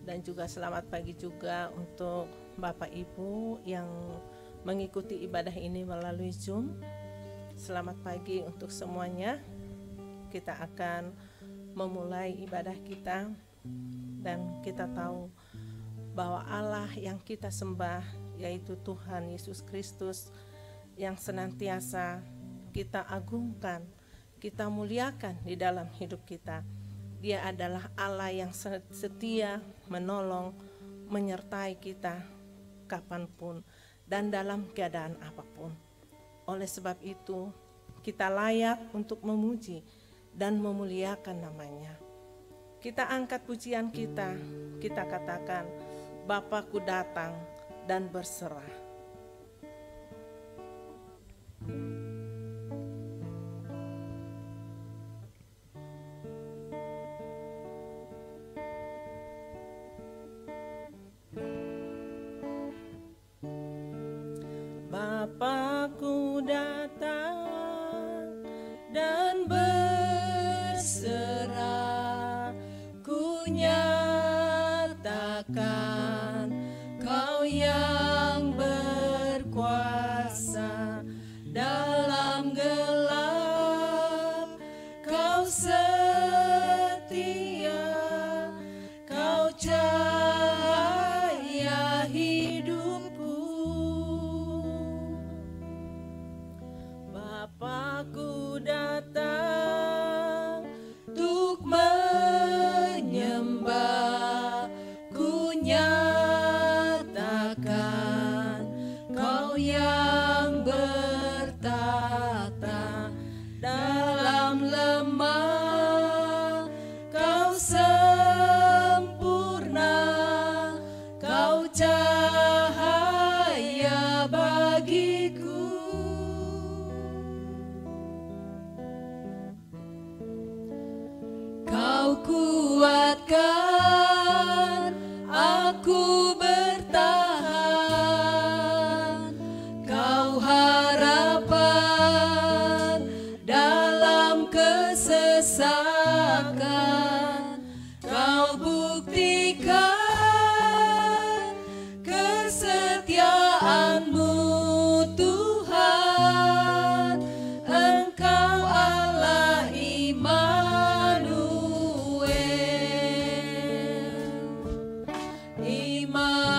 Dan juga selamat pagi juga untuk Bapak Ibu yang mengikuti ibadah ini melalui Zoom. Selamat pagi untuk semuanya. Kita akan memulai ibadah kita dan kita tahu bahwa Allah yang kita sembah yaitu Tuhan Yesus Kristus yang senantiasa kita agungkan, kita muliakan di dalam hidup kita. Dia adalah Allah yang setia, menolong, menyertai kita kapanpun dan dalam keadaan apapun. Oleh sebab itu, kita layak untuk memuji dan memuliakan namanya. Kita angkat pujian kita katakan, Bapakku datang dan berserah. Bapakku datang dan berserah, ku nyatakan Kau yang berkuasa dalam gelap, Kau setia, Kau cahaya hidupku. Bapakku datang untuk menyembah, ku nyatakan Kau yang bertata dalam lemah, Kau sempurna, Kau cahaya bagiku. Kau kuatkan aku bertahan, Kau harapan dalam kesesakan, Kau buktikan kesetiaan-Mu Tuhan, Engkau Allah Immanuel. Immanuel,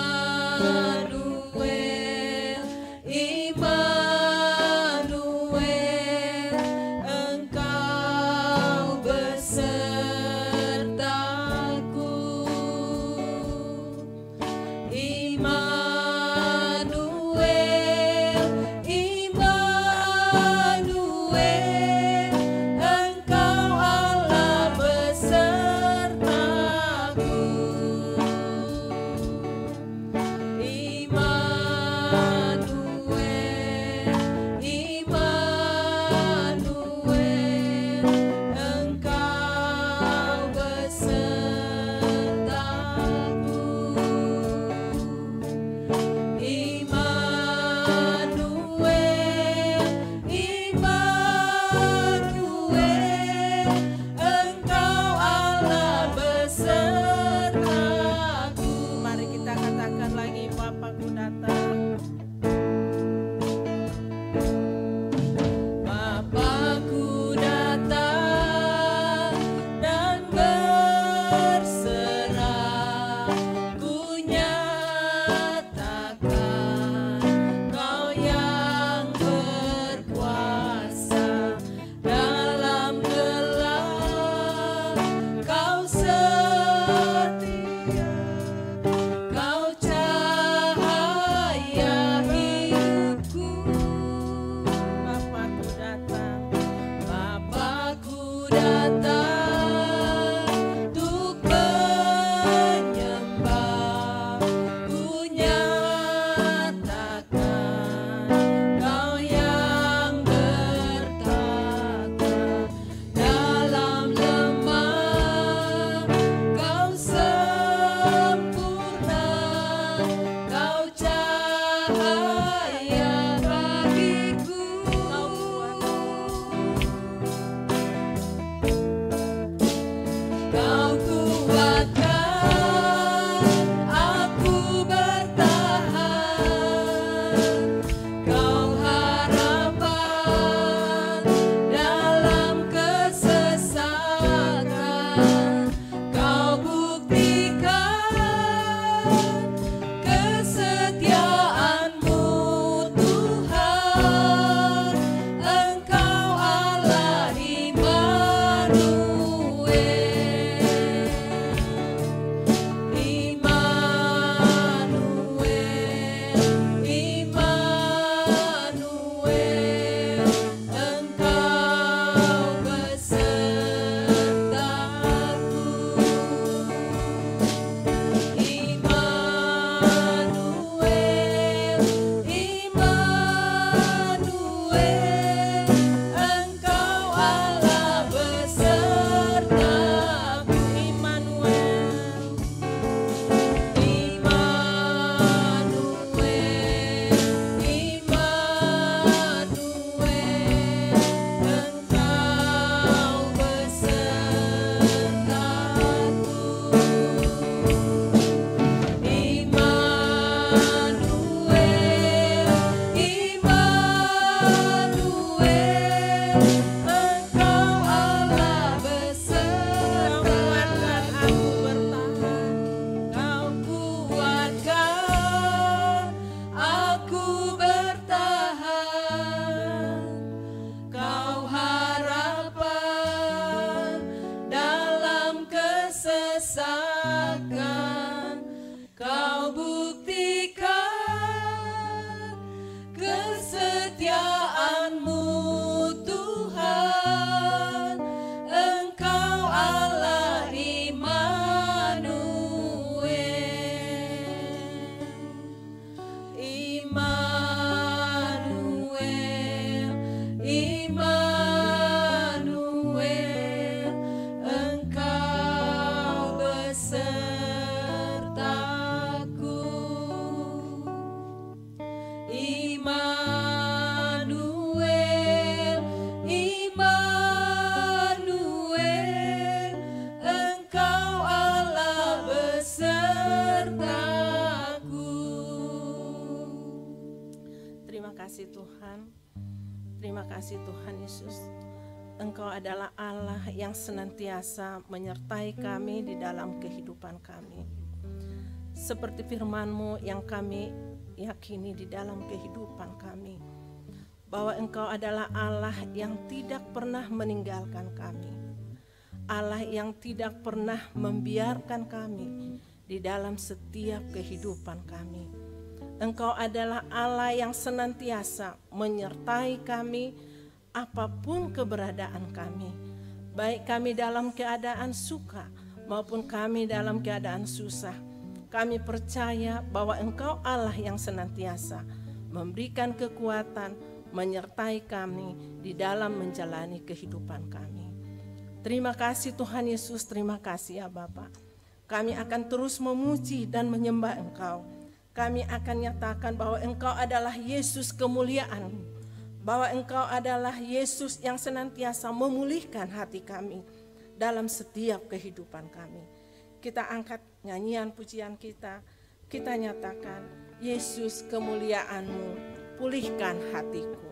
Immanuel, Engkau besertaku. Immanuel, Immanuel, Engkau Allah besertaku. Immanuel, Immanuel, Engkau besertaku. sertaku. Terima kasih Tuhan. Terima kasih Tuhan Yesus. Engkau adalah Allah yang senantiasa menyertai kami di dalam kehidupan kami. Seperti firman-Mu yang kami yakini di dalam kehidupan kami, bahwa Engkau adalah Allah yang tidak pernah meninggalkan kami, Allah yang tidak pernah membiarkan kami di dalam setiap kehidupan kami. Engkau adalah Allah yang senantiasa menyertai kami apapun keberadaan kami, baik kami dalam keadaan suka maupun kami dalam keadaan susah. Kami percaya bahwa Engkau Allah yang senantiasa memberikan kekuatan, menyertai kami di dalam menjalani kehidupan kami. Terima kasih Tuhan Yesus, terima kasih ya Bapa. Kami akan terus memuji dan menyembah Engkau. Kami akan nyatakan bahwa Engkau adalah Yesus kemuliaan, bahwa Engkau adalah Yesus yang senantiasa memulihkan hati kami dalam setiap kehidupan kami. Kita angkat nyanyian pujian kita nyatakan, Yesus kemuliaan-Mu, pulihkan hatiku.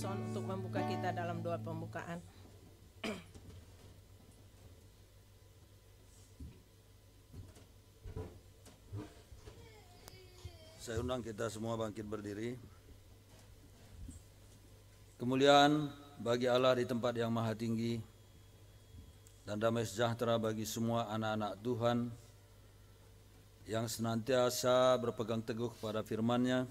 Untuk membuka kita dalam doa pembukaan. Saya undang kita semua bangkit berdiri. Kemuliaan bagi Allah di tempat yang maha tinggi, dan damai sejahtera bagi semua anak-anak Tuhan yang senantiasa berpegang teguh kepada firman-Nya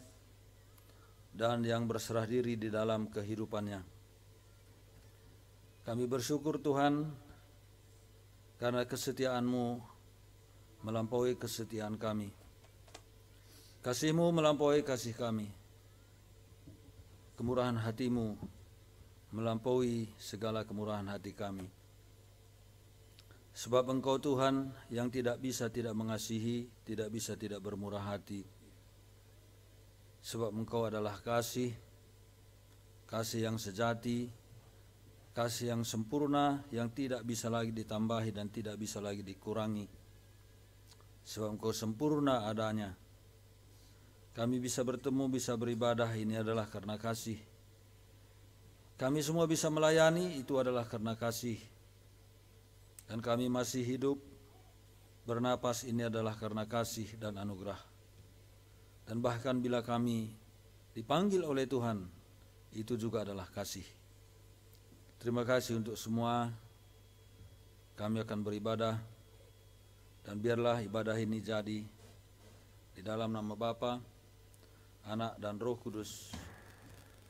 dan yang berserah diri di dalam kehidupannya. Kami bersyukur Tuhan karena kesetiaan-Mu melampaui kesetiaan kami. Kasih-Mu melampaui kasih kami. Kemurahan hati-Mu melampaui segala kemurahan hati kami. Sebab Engkau Tuhan yang tidak bisa tidak mengasihi, tidak bisa tidak bermurah hati. Sebab Engkau adalah kasih, kasih yang sejati, kasih yang sempurna, yang tidak bisa lagi ditambahi dan tidak bisa lagi dikurangi. Sebab Engkau sempurna adanya. Kami bisa bertemu, bisa beribadah, ini adalah karena kasih. Kami semua bisa melayani, itu adalah karena kasih. Dan kami masih hidup, bernapas, ini adalah karena kasih dan anugerah. Dan bahkan bila kami dipanggil oleh Tuhan, itu juga adalah kasih. Terima kasih untuk semua. Kami akan beribadah, dan biarlah ibadah ini jadi di dalam nama Bapa, Anak, dan Roh Kudus.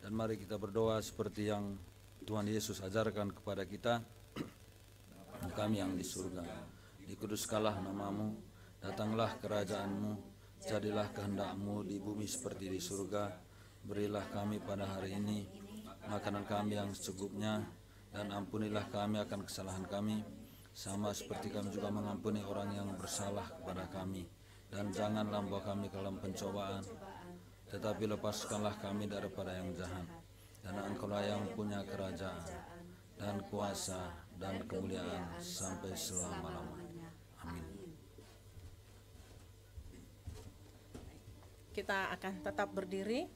Dan mari kita berdoa seperti yang Tuhan Yesus ajarkan kepada kita. Kami yang di surga, dikuduskanlah nama-Mu, datanglah kerajaan-Mu, jadilah kehendak-Mu di bumi seperti di surga. Berilah kami pada hari ini makanan kami yang secukupnya, dan ampunilah kami akan kesalahan kami, sama seperti kami juga mengampuni orang yang bersalah kepada kami. Dan janganlah membawa kami ke dalam pencobaan, tetapi lepaskanlah kami daripada yang jahat. Dan Engkau-lah yang punya kerajaan dan kuasa dan kemuliaan sampai selama-lamanya. Amin. Kita akan tetap berdiri.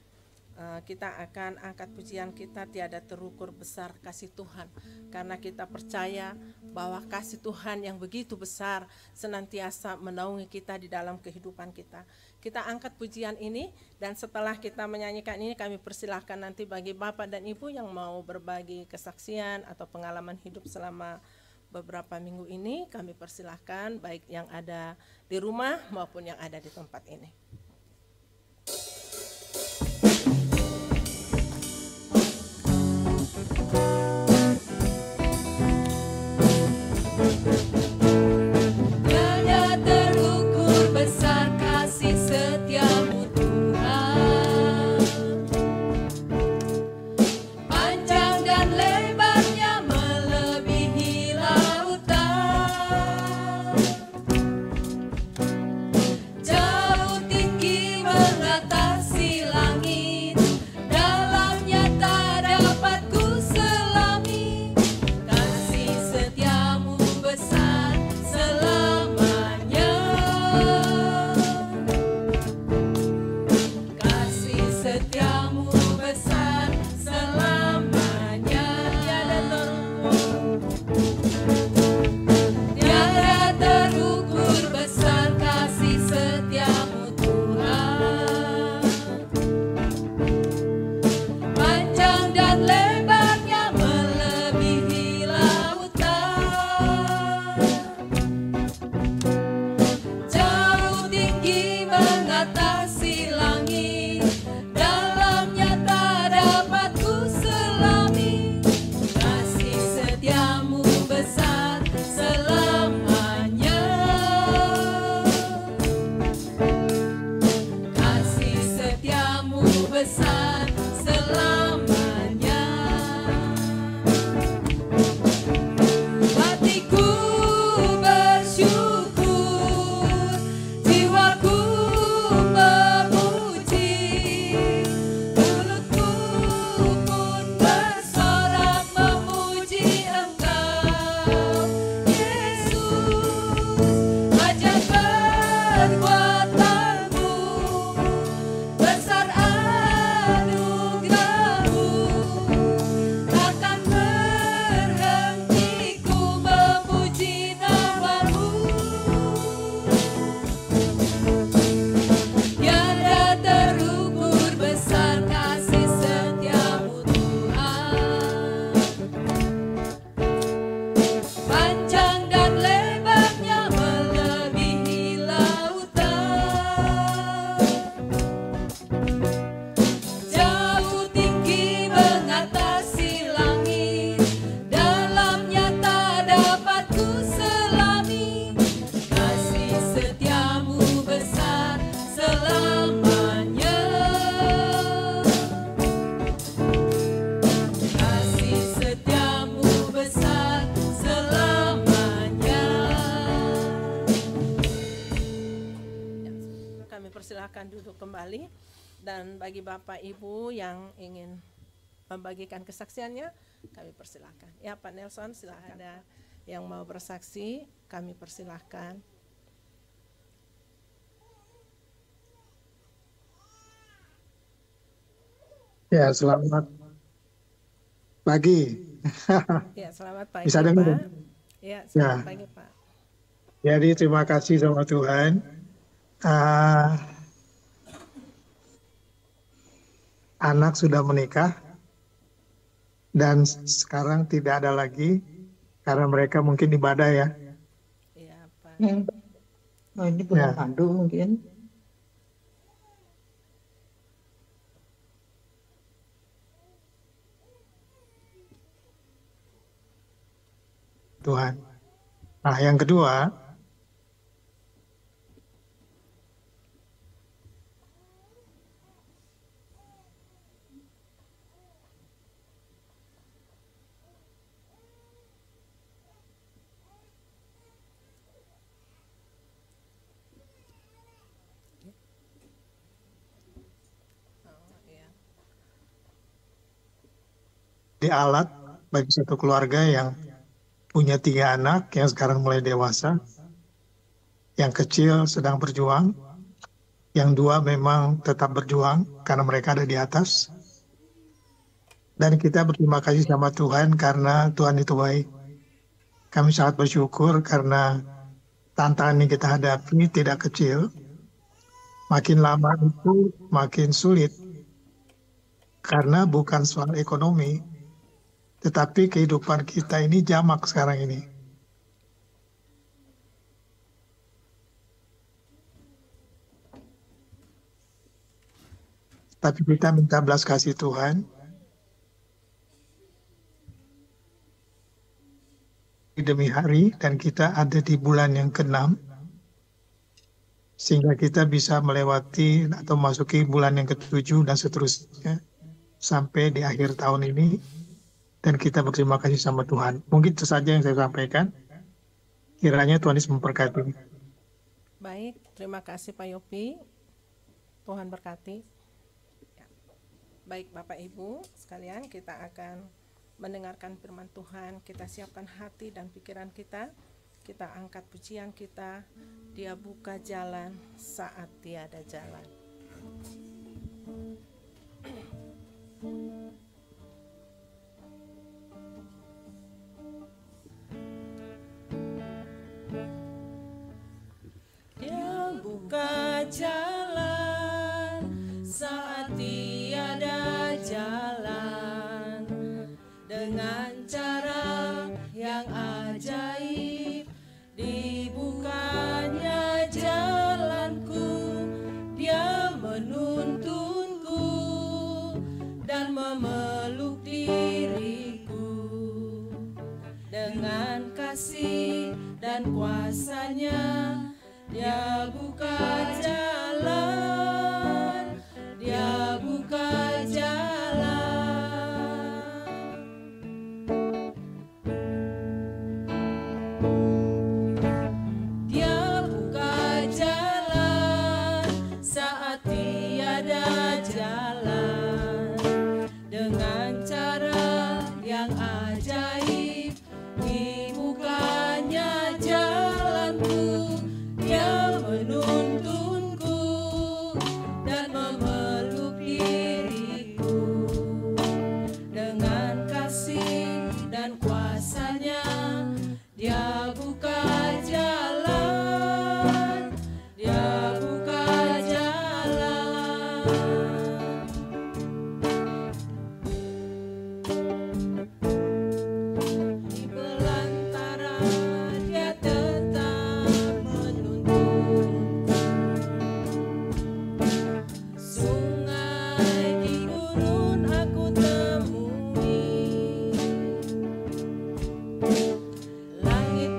Kita akan angkat pujian kita, tiada terukur besar kasih Tuhan, karena kita percaya bahwa kasih Tuhan yang begitu besar senantiasa menaungi kita di dalam kehidupan kita. Kita angkat pujian ini, dan setelah kita menyanyikan ini, kami persilahkan nanti bagi Bapak dan Ibu yang mau berbagi kesaksian atau pengalaman hidup selama beberapa minggu ini, kami persilahkan baik yang ada di rumah maupun yang ada di tempat ini. Jauh silakan duduk kembali. Dan bagi Bapak Ibu yang ingin membagikan kesaksiannya, kami persilahkan. Ya, Pak Nelson, silakan. Ada yang mau bersaksi, kami persilahkan. Ya, selamat pagi. Ya, selamat pagi, Bisa dengar? Pak. Ya, selamat Ya. pagi, Pak. Jadi terima kasih sama Tuhan. Anak sudah menikah dan sekarang tidak ada lagi karena mereka mungkin ibadah ya. Iya, Pak. Oh, ini bulan Ya. madu mungkin. Tuhan. Nah, yang kedua, Iya. di alat bagi satu keluarga yang punya 3 anak yang sekarang mulai dewasa. Yang kecil sedang berjuang, yang 2 memang tetap berjuang karena mereka ada di atas. Dan kita berterima kasih sama Tuhan karena Tuhan itu baik. Kami sangat bersyukur karena tantangan yang kita hadapi tidak kecil. Makin lama itu makin sulit. Karena bukan soal ekonomi, tetapi kehidupan kita ini jamak sekarang ini. Tapi kita minta belas kasih Tuhan. Demi hari, dan kita ada di bulan yang ke-6, sehingga kita bisa melewati atau masuki bulan yang ke-7 dan seterusnya sampai di akhir tahun ini, dan kita berterima kasih sama Tuhan. Mungkin itu saja yang saya sampaikan. Kiranya Tuhan Yesus memberkati. Baik, terima kasih Pak Yopi. Tuhan berkati. Ya. Baik Bapak Ibu sekalian, kita akan mendengarkan firman Tuhan. Kita siapkan hati dan pikiran kita. Kita angkat pujian kita. Dia buka jalan saat tiada jalan. Dia buka jalan saat tiada jalan, dengan cara yang ajaib dibukanya jalanku. Dia menuntunku dan memeluk diriku dengan kasih dan kuasanya. Dia buka jalan, dia buka jalan. Dia buka jalan saat tiada jalan, dengan cara yang ajaib dibukanya jalanku. Dia menuntunku dan memeluk diriku dengan kasih dan kuasanya. Dia buka jalan, dia buka jalan. Di belantara dia tetap menuntunku. Sungai di gurun aku temui, langit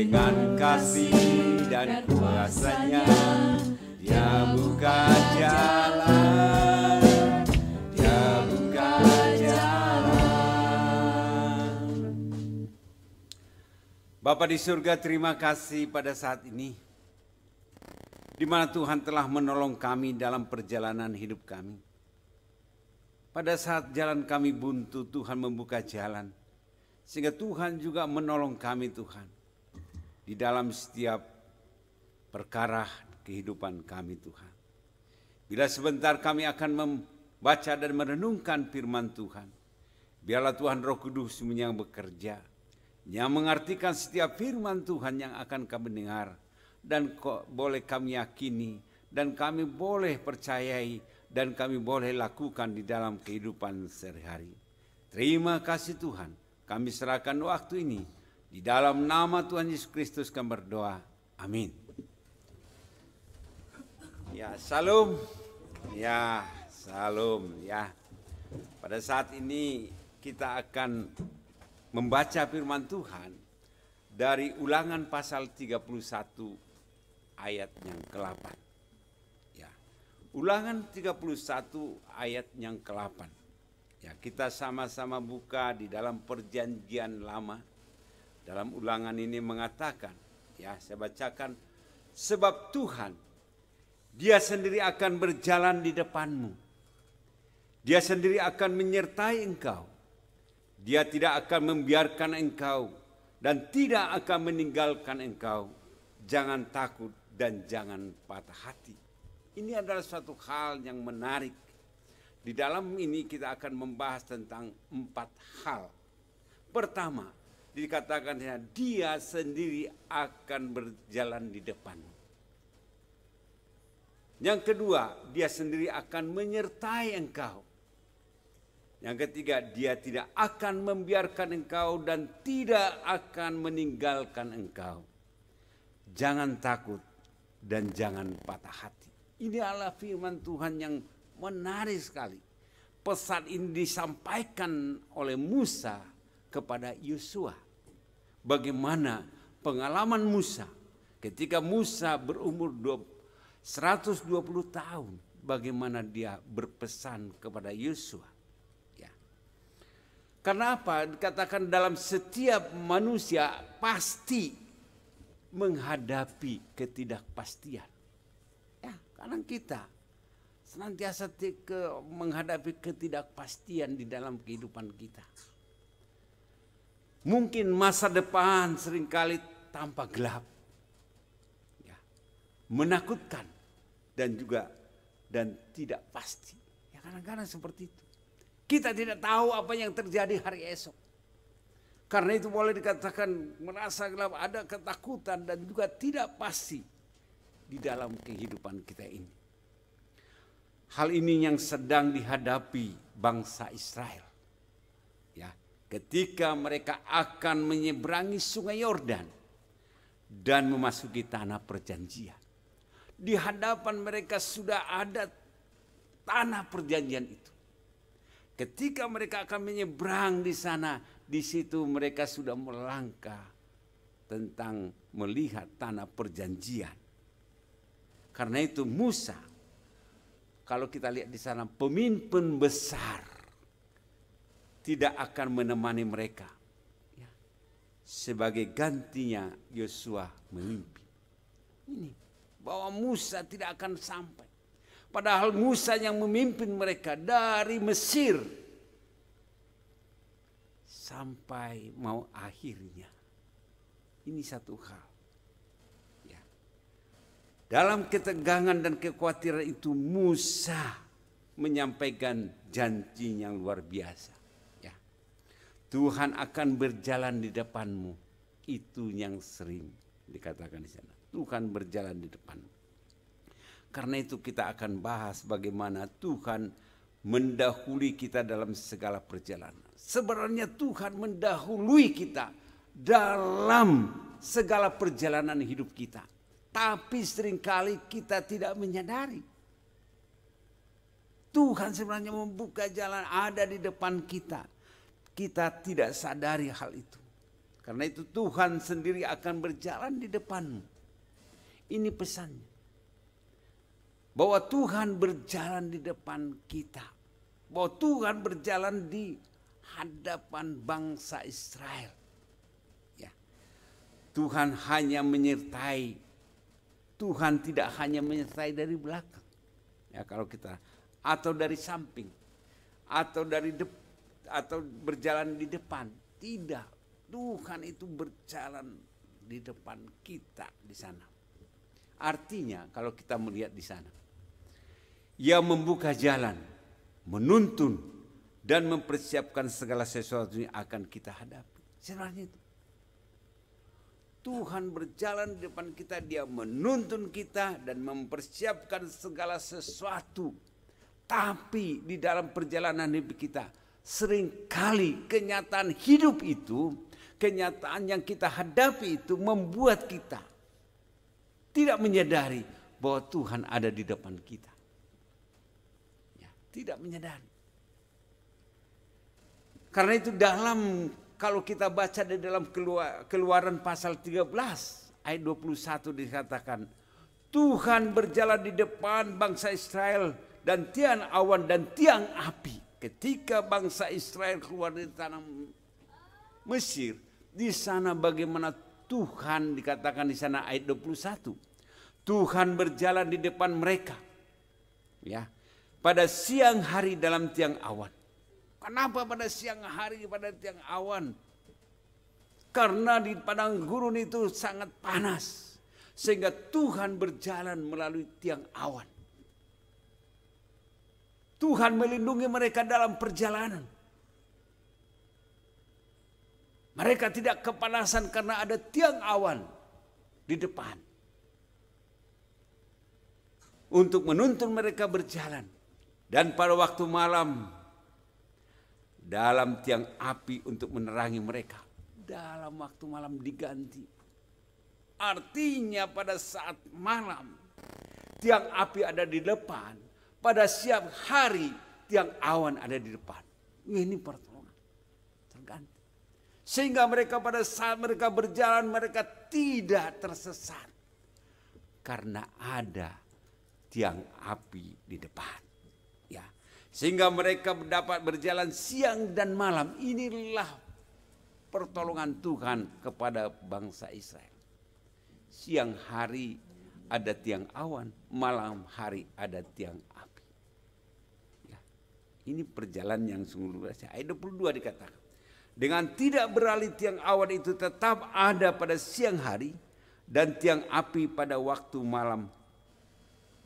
Dengan kasih dan kuasanya, Dia buka jalan, Dia buka jalan. Bapa di surga, terima kasih pada saat ini, di mana Tuhan telah menolong kami dalam perjalanan hidup kami. Pada saat jalan kami buntu, Tuhan membuka jalan, sehingga Tuhan juga menolong kami, Tuhan, di dalam setiap perkara kehidupan kami, Tuhan. Bila sebentar kami akan membaca dan merenungkan firman Tuhan, biarlah Tuhan Roh Kudus yang bekerja, yang mengartikan setiap firman Tuhan yang akan kami dengar, dan boleh kami yakini, dan kami boleh percayai, dan kami boleh lakukan di dalam kehidupan sehari-hari. Terima kasih Tuhan, kami serahkan waktu ini. Di dalam nama Tuhan Yesus Kristus kami berdoa. Amin. Ya, salam. Ya, salam. Ya. Pada saat ini kita akan membaca firman Tuhan dari Ulangan pasal 31 ayat yang ke-8. Ya. Ulangan 31 ayat yang ke-8. Ya, kita sama-sama buka di dalam Perjanjian Lama. Dalam ulangan ini mengatakan, ya saya bacakan, sebab Tuhan, Dia sendiri akan berjalan di depanmu. Dia sendiri akan menyertai engkau. Dia tidak akan membiarkan engkau dan tidak akan meninggalkan engkau. Jangan takut dan jangan patah hati. Ini adalah suatu hal yang menarik. Di dalam ini kita akan membahas tentang 4 hal. Pertama, dikatakan Dia sendiri akan berjalan di depan. Yang kedua, Dia sendiri akan menyertai engkau. Yang ketiga, Dia tidak akan membiarkan engkau dan tidak akan meninggalkan engkau. Jangan takut dan jangan patah hati. Ini adalah firman Tuhan yang menarik sekali. Pesan ini disampaikan oleh Musa kepada Yosua. Bagaimana pengalaman Musa ketika Musa berumur 120 tahun, bagaimana dia berpesan kepada Yosua. Ya. Karena apa? Dikatakan dalam setiap manusia pasti menghadapi ketidakpastian. Ya, karena kita senantiasa menghadapi ketidakpastian di dalam kehidupan kita. Mungkin masa depan seringkali tampak gelap, ya, menakutkan dan tidak pasti. Ya, kadang-kadang seperti itu. Kita tidak tahu apa yang terjadi hari esok. Karena itu boleh dikatakan merasa gelap, ada ketakutan dan juga tidak pasti di dalam kehidupan kita ini. Hal ini yang sedang dihadapi bangsa Israel. Ya. Ketika mereka akan menyeberangi sungai Yordan dan memasuki tanah perjanjian. Di hadapan mereka sudah ada tanah perjanjian itu. Ketika mereka akan menyeberang di sana, di situ mereka sudah melangkah tentang melihat tanah perjanjian. Karena itu Musa, kalau kita lihat di sana, pemimpin besar, tidak akan menemani mereka. Ya. Sebagai gantinya Yosua memimpin. Ini bahwa Musa tidak akan sampai. Padahal Musa yang memimpin mereka dari Mesir sampai mau akhirnya. Ini satu hal. Ya. Dalam ketegangan dan kekhawatiran itu Musa menyampaikan janji yang luar biasa. Tuhan akan berjalan di depanmu Itu yang sering dikatakan di sana. Tuhan berjalan di depan. Karena itu kita akan bahas bagaimana Tuhan mendahului kita dalam segala perjalanan. Sebenarnya Tuhan mendahului kita dalam segala perjalanan hidup kita. Tapi seringkali kita tidak menyadari. Tuhan sebenarnya membuka jalan ada di depan kita. Kita tidak sadari hal itu. Karena itu Tuhan sendiri akan berjalan di depanmu. Ini pesannya. Bahwa Tuhan berjalan di depan kita. Bahwa Tuhan berjalan di hadapan bangsa Israel. Ya. Tuhan hanya menyertai. Tuhan tidak hanya menyertai dari belakang. Ya, kalau kita atau dari samping atau atau berjalan di depan. Tidak. Tuhan itu berjalan di depan kita di sana. Artinya kalau kita melihat di sana, Ia membuka jalan, menuntun dan mempersiapkan segala sesuatu yang akan kita hadapi. Sebenarnya itu. Tuhan berjalan di depan kita, Dia menuntun kita dan mempersiapkan segala sesuatu. Tapi di dalam perjalanan hidup kita, seringkali kenyataan hidup itu, kenyataan yang kita hadapi itu membuat kita tidak menyadari bahwa Tuhan ada di depan kita. Ya, tidak menyadari. Karena itu kalau kita baca di dalam Keluaran pasal 13 ayat 21 dikatakan, Tuhan berjalan di depan bangsa Israel dan tiang awan dan tiang api. Ketika bangsa Israel keluar dari tanah Mesir, di sana bagaimana Tuhan dikatakan di sana ayat 21. Tuhan berjalan di depan mereka. Ya. Pada siang hari dalam tiang awan. Kenapa pada siang hari pada tiang awan? Karena di padang gurun itu sangat panas. Sehingga Tuhan berjalan melalui tiang awan. Tuhan melindungi mereka dalam perjalanan. Mereka tidak kepanasan karena ada tiang awan di depan. Untuk menuntun mereka berjalan. Dan pada waktu malam, dalam tiang api untuk menerangi mereka. Dalam waktu malam diganti. Artinya pada saat malam, tiang api ada di depan. Pada siang hari, tiang awan ada di depan. Ini pertolongan. Terganti. Sehingga mereka pada saat mereka berjalan, mereka tidak tersesat. Karena ada tiang api di depan. Ya. Sehingga mereka dapat berjalan siang dan malam. Inilah pertolongan Tuhan kepada bangsa Israel. Siang hari ada tiang awan, malam hari ada tiang api. Ini perjalanan yang sungguh luar biasa. Ayat 22 dikatakan. Dengan tidak beralih tiang awan itu tetap ada pada siang hari. Dan tiang api pada waktu malam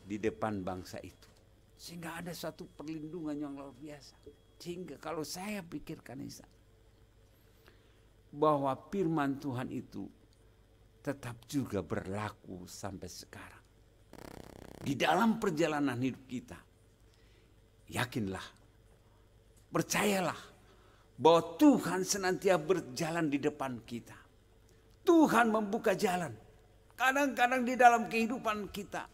di depan bangsa itu. Sehingga ada satu perlindungan yang luar biasa. Sehingga kalau saya pikirkan bahwa firman Tuhan itu tetap juga berlaku sampai sekarang. Di dalam perjalanan hidup kita. Yakinlah. Percayalah bahwa Tuhan senantiasa berjalan di depan kita. Tuhan membuka jalan. Kadang-kadang di dalam kehidupan kita,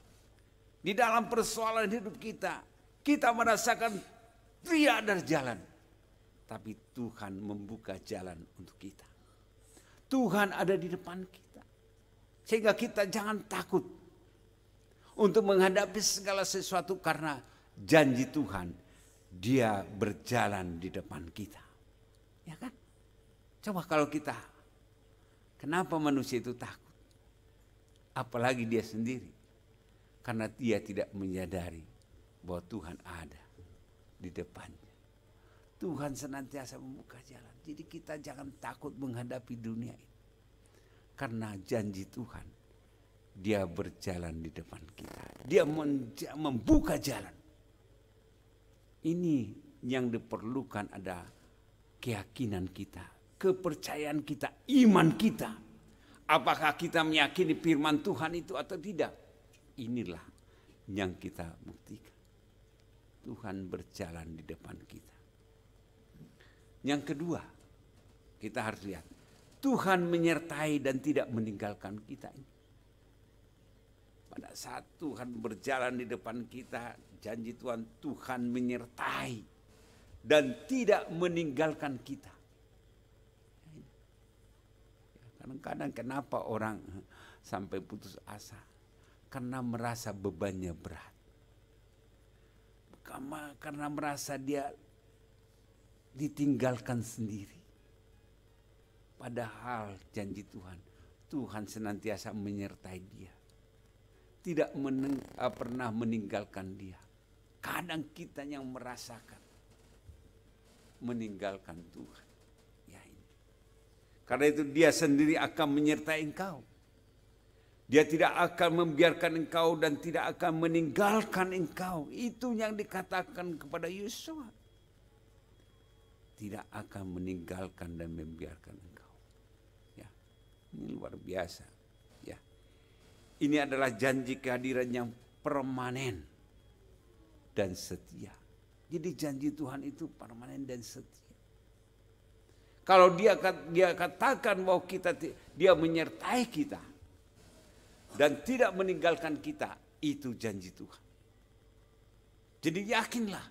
di dalam persoalan hidup kita, kita merasakan tidak ada jalan. Tapi Tuhan membuka jalan untuk kita. Tuhan ada di depan kita. Sehingga kita jangan takut untuk menghadapi segala sesuatu karena janji Tuhan. Dia berjalan di depan kita. Ya kan? Coba kalau kita, kenapa manusia itu takut? Apalagi dia sendiri. Karena dia tidak menyadari bahwa Tuhan ada di depannya. Tuhan senantiasa membuka jalan. Jadi kita jangan takut menghadapi dunia ini. Karena janji Tuhan, Dia berjalan di depan kita. Dia membuka jalan. Ini yang diperlukan ada keyakinan kita, kepercayaan kita, iman kita Apakah kita meyakini firman Tuhan itu atau tidak? Inilah yang kita buktikan. Tuhan berjalan di depan kita. Yang kedua, kita harus lihat. Tuhan menyertai dan tidak meninggalkan kita ini. Pada saat Tuhan berjalan di depan kita, janji Tuhan menyertai dan tidak meninggalkan kita. Kadang-kadang kenapa orang sampai putus asa? Karena merasa bebannya berat. Karena merasa dia ditinggalkan sendiri. Padahal janji Tuhan senantiasa menyertai dia. Tidak pernah meninggalkan dia. Kadang kita yang merasakan meninggalkan Tuhan. Ya ini. Karena itu dia sendiri akan menyertai engkau. Dia tidak akan membiarkan engkau dan tidak akan meninggalkan engkau. Itu yang dikatakan kepada Yosua. Tidak akan meninggalkan dan membiarkan engkau. Ya, ini luar biasa. Ya, ini adalah janji kehadiran yang permanen dan setia. Jadi janji Tuhan itu permanen dan setia. Kalau dia katakan bahwa dia menyertai kita dan tidak meninggalkan kita, itu janji Tuhan. Jadi yakinlah,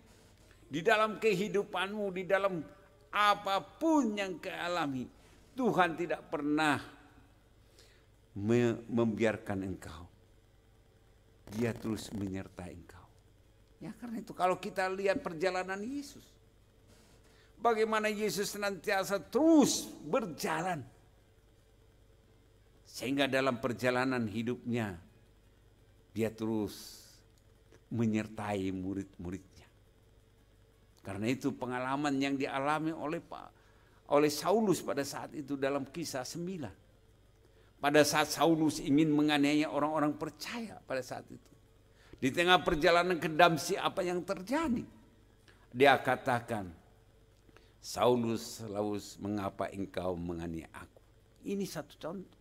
di dalam kehidupanmu, di dalam apapun yang kau alami, Tuhan tidak pernah membiarkan engkau. Dia terus menyertai engkau. Ya, karena itu kalau kita lihat perjalanan Yesus, bagaimana Yesus senantiasa terus berjalan. Sehingga dalam perjalanan hidupnya, dia terus menyertai murid-muridnya. Karena itu pengalaman yang dialami oleh Saulus pada saat itu dalam Kisah 9. Pada saat Saulus ingin menganiaya orang-orang percaya pada saat itu. Di tengah perjalanan ke Damsyik, apa yang terjadi? Dia katakan, Saulus, mengapa engkau menganiaya aku? Ini satu contoh.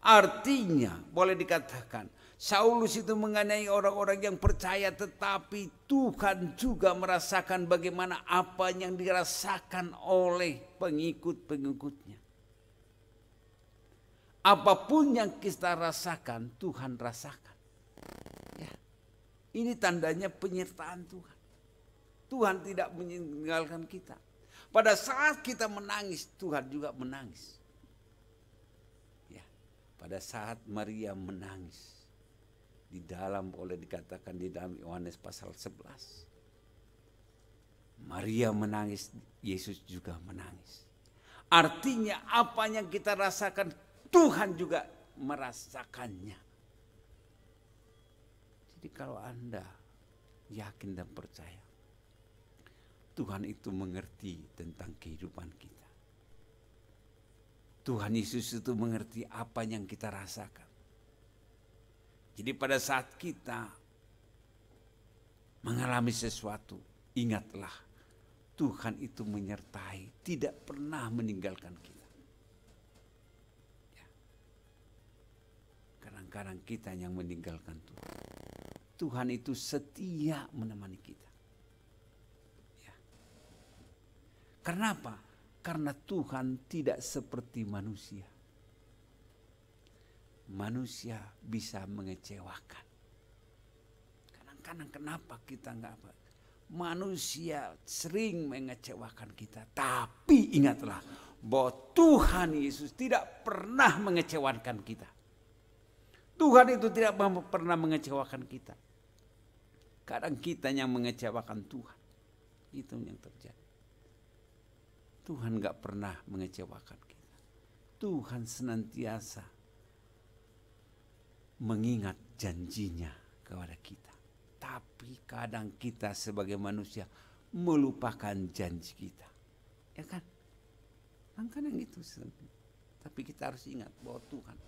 Artinya boleh dikatakan Saulus itu menganiaya orang-orang yang percaya, tetapi Tuhan juga merasakan bagaimana apa yang dirasakan oleh pengikut-pengikutnya. Apapun yang kita rasakan, Tuhan rasakan. Ya. Ini tandanya penyertaan Tuhan. Tuhan tidak meninggalkan kita. Pada saat kita menangis, Tuhan juga menangis. Pada saat Maria menangis, di dalam boleh dikatakan di dalam Yohanes pasal 11. Maria menangis, Yesus juga menangis. Artinya apa yang kita rasakan, Tuhan juga merasakannya. Jadi kalau Anda yakin dan percaya, Tuhan itu mengerti tentang kehidupan kita. Tuhan Yesus itu mengerti apa yang kita rasakan. Jadi pada saat kita mengalami sesuatu, ingatlah Tuhan itu menyertai, tidak pernah meninggalkan kita. Ya. Kadang-kadang kita yang meninggalkan Tuhan. Tuhan itu setia menemani kita. Ya. Karena apa? Karena Tuhan tidak seperti manusia. Manusia bisa mengecewakan. Kadang-kadang kenapa kita enggak apa? Manusia sering mengecewakan kita. Tapi ingatlah bahwa Tuhan Yesus tidak pernah mengecewakan kita. Tuhan itu tidak pernah mengecewakan kita. Kadang kita yang mengecewakan Tuhan. Itu yang terjadi. Tuhan gak pernah mengecewakan kita. Tuhan senantiasa mengingat janjinya kepada kita. Tapi kadang kita sebagai manusia melupakan janji kita. Ya kan? Kadang-kadang itu. Tapi kita harus ingat bahwa Tuhan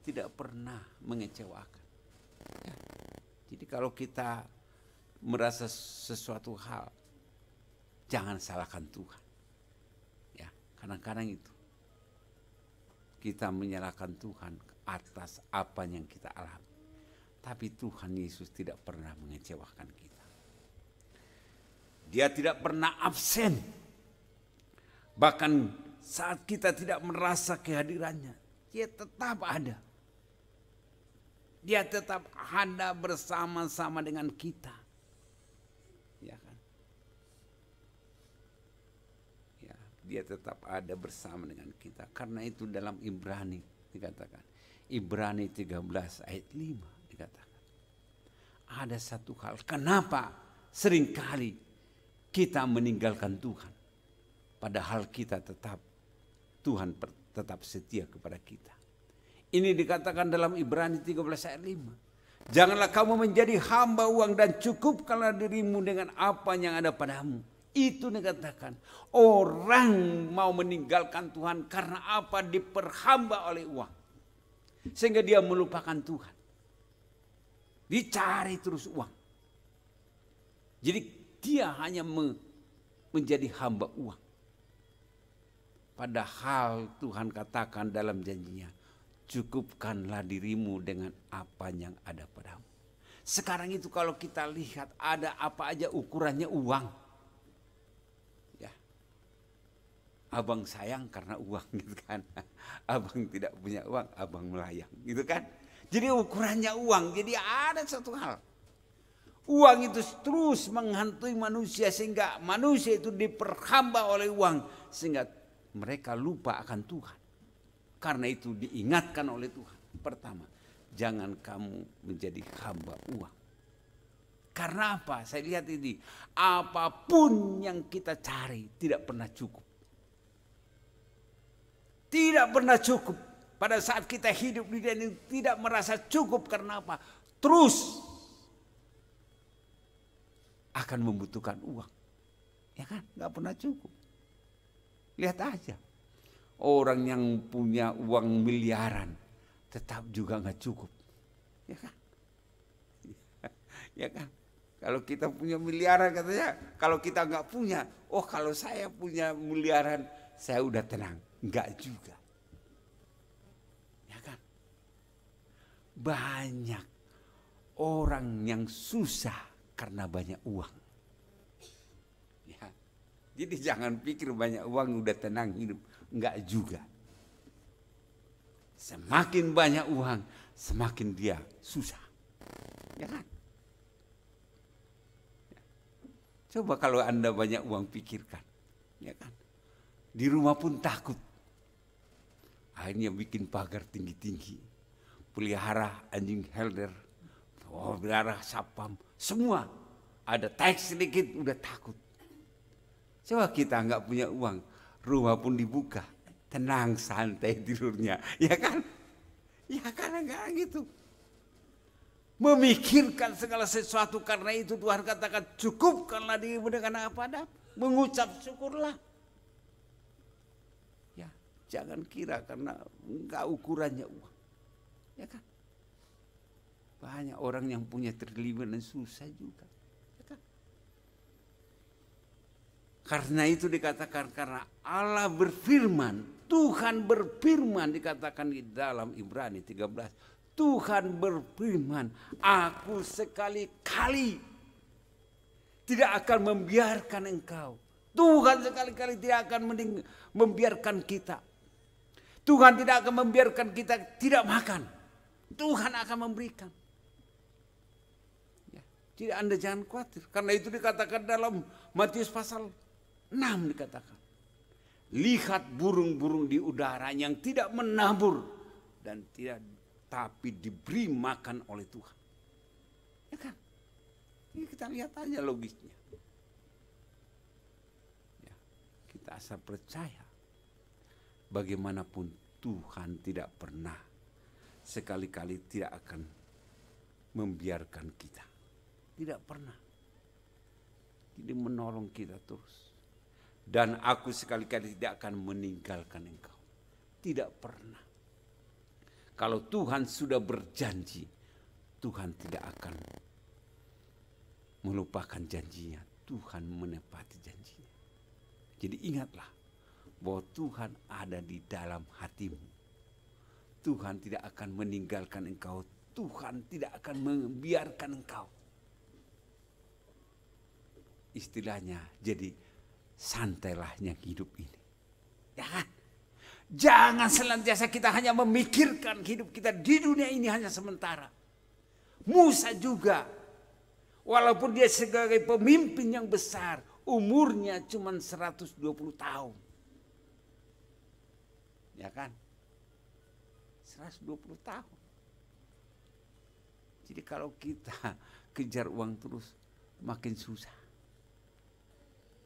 tidak pernah mengecewakan. Ya. Jadi kalau kita merasa sesuatu hal, jangan salahkan Tuhan. Kadang-kadang itu kita menyalahkan Tuhan atas apa yang kita alami. Tapi Tuhan Yesus tidak pernah mengecewakan kita. Dia tidak pernah absen. Bahkan saat kita tidak merasa kehadirannya, dia tetap ada. Dia tetap ada bersama-sama dengan kita. Ya kan? Ya, dia tetap ada bersama dengan kita. Karena itu dalam Ibrani dikatakan. Ibrani 13 ayat 5 dikatakan. Ada satu hal. Kenapa seringkali kita meninggalkan Tuhan? Padahal kita Tuhan tetap setia kepada kita. Ini dikatakan dalam Ibrani 13 ayat 5. Janganlah kamu menjadi hamba uang dan cukupkanlah dirimu dengan apa yang ada padamu. Itu dikatakan orang mau meninggalkan Tuhan karena apa? Diperhamba oleh uang. Sehingga dia melupakan Tuhan. Dicari terus uang. Jadi dia hanya menjadi hamba uang. Padahal Tuhan katakan dalam janjinya, cukupkanlah dirimu dengan apa yang ada padamu. Sekarang itu kalau kita lihat ada apa aja ukurannya uang. Ya. Abang sayang karena uang gitu kan. Abang tidak punya uang, abang melayang gitu kan. Jadi ukurannya uang. Jadi ada satu hal. Uang itu terus menghantui manusia sehingga manusia itu diperhamba oleh uang. Sehingga mereka lupa akan Tuhan. Karena itu diingatkan oleh Tuhan. Pertama, jangan kamu menjadi hamba uang. Karena apa? Saya lihat ini, apapun yang kita cari tidak pernah cukup. Tidak pernah cukup. Pada saat kita hidup di dunia ini tidak merasa cukup. Karena apa? Terus akan membutuhkan uang. Ya kan? Gak pernah cukup. Lihat aja. Orang yang punya uang miliaran tetap juga gak cukup. Ya kan? Ya kan? Kalau kita punya miliaran katanya, kalau kita gak punya, oh kalau saya punya miliaran saya udah tenang. Enggak juga. Ya kan? Banyak orang yang susah karena banyak uang. Ya. Jadi jangan pikir banyak uang udah tenang hidup. Enggak juga. Semakin banyak uang, semakin dia susah. Ya kan? Ya. Coba kalau Anda banyak uang pikirkan. Ya kan? Di rumah pun takut. Akhirnya bikin pagar tinggi-tinggi. Pelihara anjing helder. Pelihara sapam. Semua. Ada teks sedikit udah takut. Coba kita nggak punya uang. Rumah pun dibuka. Tenang, santai tidurnya. Ya kan? Ya karena nggak gitu. Memikirkan segala sesuatu. Karena itu Tuhan katakan cukupkanlah dirimu dengan apa ada. Mengucap syukurlah. Ya, jangan kira karena nggak ukurannya uang. Ya kan? Banyak orang yang punya triliunan dan susah juga. Ya kan? Karena itu dikatakan karena Allah berfirman. Tuhan berfirman dikatakan di dalam Ibrani 13. Tuhan berfirman, aku sekali-kali tidak akan membiarkan engkau. Tuhan sekali-kali tidak akan membiarkan kita. Tuhan tidak akan membiarkan kita tidak makan. Tuhan akan memberikan. Ya, jadi Anda jangan khawatir. Karena itu dikatakan dalam Matius pasal 6 dikatakan. Lihat burung-burung di udara yang tidak menabur dan tidak tapi diberi makan oleh Tuhan. Ya kan? Ini kita lihat aja logisnya. Ya, kita asal percaya. Bagaimanapun Tuhan tidak pernah sekali-kali tidak akan membiarkan kita. Tidak pernah. Jadi menolong kita terus. Dan aku sekali-kali tidak akan meninggalkan engkau. Tidak pernah. Kalau Tuhan sudah berjanji, Tuhan tidak akan melupakan janjinya. Tuhan menepati janjinya. Jadi ingatlah bahwa Tuhan ada di dalam hatimu. Tuhan tidak akan meninggalkan engkau. Tuhan tidak akan membiarkan engkau. Istilahnya jadi santailah yang hidup ini. Ya kan? Jangan senantiasa kita hanya memikirkan hidup kita di dunia ini hanya sementara. Musa juga, walaupun dia sebagai pemimpin yang besar, umurnya cuma 120 tahun. Ya kan? 120 tahun. Jadi kalau kita kejar uang terus, makin susah.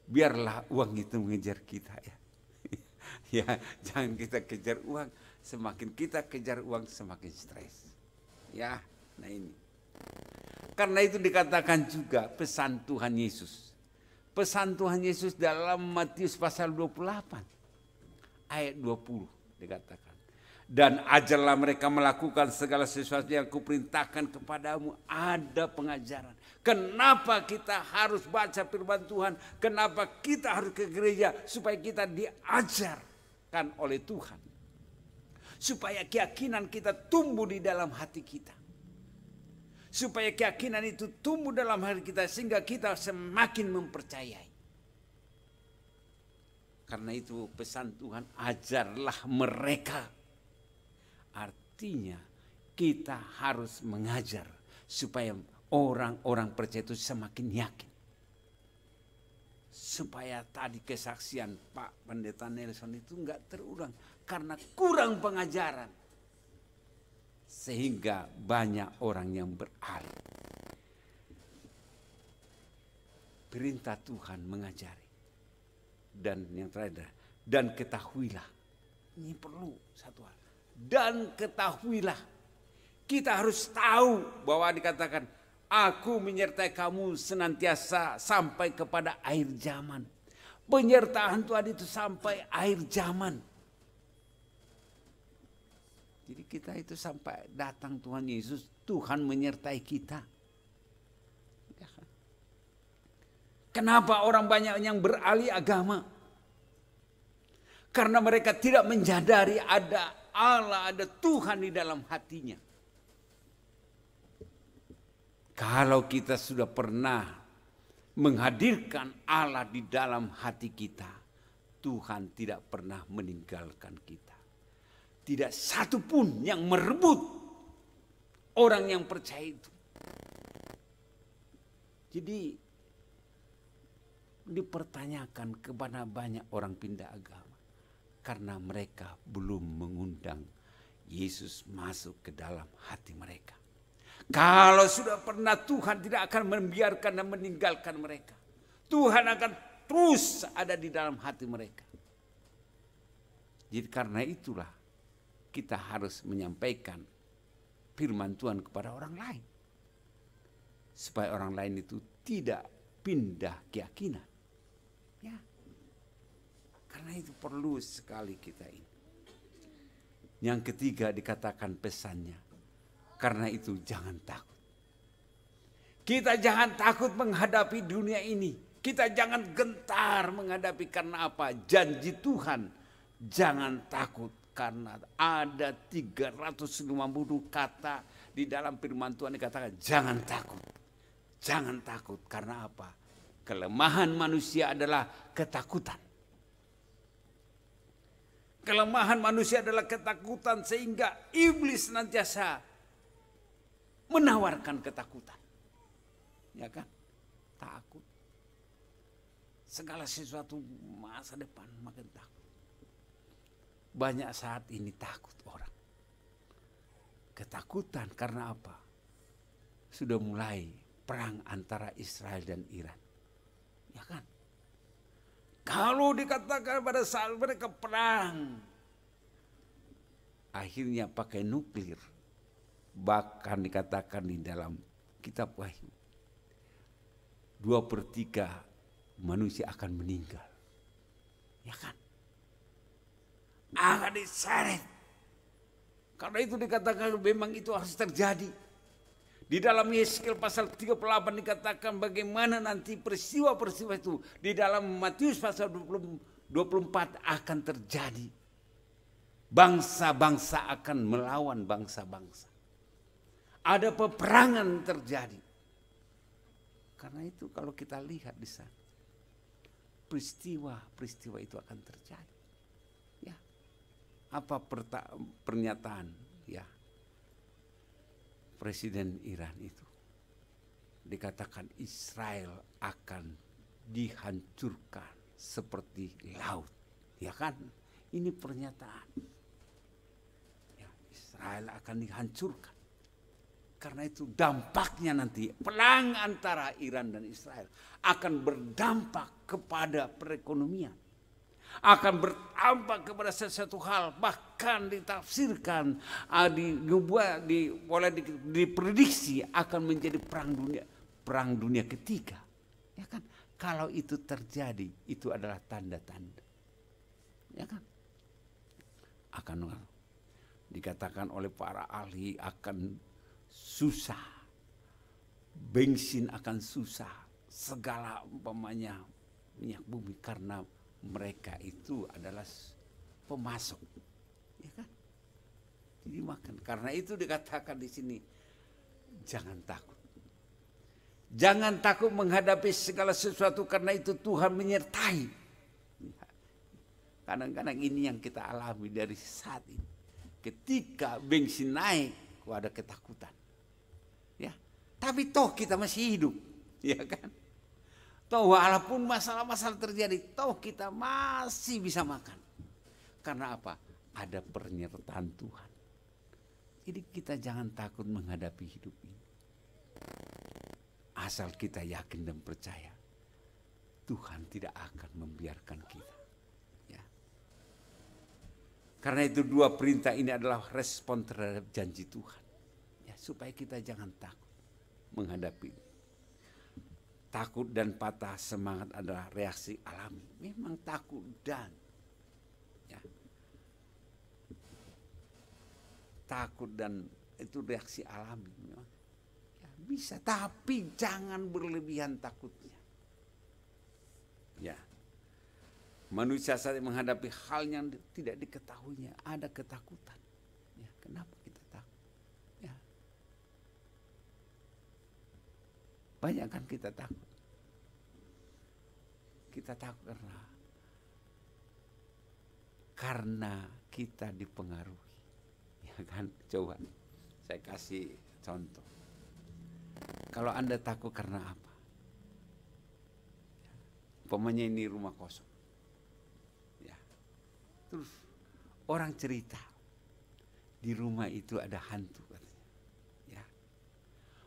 Biarlah uang itu mengejar kita ya. Ya, jangan kita kejar uang, semakin kita kejar uang semakin stres. Ya, nah ini. Karena itu dikatakan juga pesan Tuhan Yesus. Pesan Tuhan Yesus dalam Matius pasal 28 ayat 20 dikatakan. Dan ajarlah mereka melakukan segala sesuatu yang kuperintahkan kepadamu. Ada pengajaran. Kenapa kita harus baca firman Tuhan? Kenapa kita harus ke gereja? Supaya kita diajarkan oleh Tuhan. Supaya keyakinan kita tumbuh di dalam hati kita. Supaya keyakinan itu tumbuh dalam hati kita sehingga kita semakin mempercayai. Karena itu pesan Tuhan, ajarlah mereka. Artinya kita harus mengajar supaya orang-orang percaya itu semakin yakin. Supaya tadi kesaksian Pak Pendeta Nelson itu enggak terulang karena kurang pengajaran. Sehingga banyak orang yang beralih. Perintah Tuhan mengajari. Dan yang terakhir, dan ketahuilah. Ini perlu satu hal. Dan ketahuilah. Kita harus tahu bahwa dikatakan, aku menyertai kamu senantiasa sampai kepada akhir zaman. Penyertaan Tuhan itu sampai akhir zaman. Jadi kita itu sampai datang Tuhan Yesus, Tuhan menyertai kita. Kenapa orang banyak yang beralih agama? Karena mereka tidak menyadari ada Allah, ada Tuhan di dalam hatinya. Kalau kita sudah pernah menghadirkan Allah di dalam hati kita, Tuhan tidak pernah meninggalkan kita. Tidak satu pun yang merebut orang yang percaya itu. Jadi dipertanyakan kepada banyak orang pindah agama. Karena mereka belum mengundang Yesus masuk ke dalam hati mereka. Kalau sudah pernah, Tuhan tidak akan membiarkan dan meninggalkan mereka. Tuhan akan terus ada di dalam hati mereka. Jadi karena itulah kita harus menyampaikan firman Tuhan kepada orang lain. Supaya orang lain itu tidak pindah keyakinan. Ya. Karena itu perlu sekali kita ini. Yang ketiga dikatakan pesannya. Karena itu jangan takut. Kita jangan takut menghadapi dunia ini. Kita jangan gentar menghadapi karena apa? Janji Tuhan. Jangan takut karena ada 350 kata di dalam firman Tuhan dikatakan jangan takut. Jangan takut karena apa? Kelemahan manusia adalah ketakutan. Kelemahan manusia adalah ketakutan sehingga iblis senantiasa menawarkan ketakutan. Ya kan? Takut. Segala sesuatu masa depan makin takut. Banyak saat ini takut orang. Ketakutan karena apa? Sudah mulai perang antara Israel dan Iran. Ya kan? Kalau dikatakan pada saat mereka perang, akhirnya pakai nuklir. Bahkan dikatakan di dalam kitab Wahyu, 2/3 manusia akan meninggal. Ya kan? Akan diseret. Karena itu dikatakan memang itu harus terjadi. Di dalam Yeskiel pasal 38 dikatakan bagaimana nanti peristiwa-peristiwa itu. Di dalam Matius pasal 24 akan terjadi. Bangsa-bangsa akan melawan bangsa-bangsa. Ada peperangan terjadi. Karena itu kalau kita lihat di sana, peristiwa itu akan terjadi. Ya. Apa pernyataan ya Presiden Iran itu? Dikatakan Israel akan dihancurkan seperti laut. Ya kan? Ini pernyataan. Ya, Israel akan dihancurkan. Karena itu dampaknya nanti perang antara Iran dan Israel akan berdampak kepada perekonomian. Akan berdampak kepada sesuatu hal, bahkan ditafsirkan, boleh diprediksi akan menjadi perang dunia ketiga. Ya kan? Kalau itu terjadi, itu adalah tanda-tanda. Ya kan? Akan dikatakan oleh para ahli akan susah, bensin akan susah, segala umpamanya minyak bumi karena mereka itu adalah pemasok, ya kan? Jadi makan. Karena itu dikatakan di sini jangan takut, jangan takut menghadapi segala sesuatu karena itu Tuhan menyertai. Kadang-kadang ini yang kita alami dari saat ini. Ketika bensin naik, ada ketakutan. Ya, tapi toh kita masih hidup, ya kan? Toh walaupun masalah-masalah terjadi, toh kita masih bisa makan. Karena apa? Ada penyertaan Tuhan. Jadi kita jangan takut menghadapi hidup ini. Asal kita yakin dan percaya, Tuhan tidak akan membiarkan kita. Ya. Karena itu dua perintah ini adalah respon terhadap janji Tuhan. Ya, supaya kita jangan takut menghadapi ini. Takut dan patah semangat adalah reaksi alami. Memang takut dan ya, takut dan itu reaksi alami. Ya, bisa, tapi jangan berlebihan takutnya. Ya, manusia saat menghadapi hal yang tidak diketahuinya ada ketakutan. Ya, kenapa kita takut? Ya, banyak kan kita takut. Kita takut karena kita dipengaruhi. Ya kan? Coba saya kasih contoh. Kalau Anda takut karena apa? Umpamanya ini rumah kosong. Ya. Terus orang cerita di rumah itu ada hantu katanya. Ya.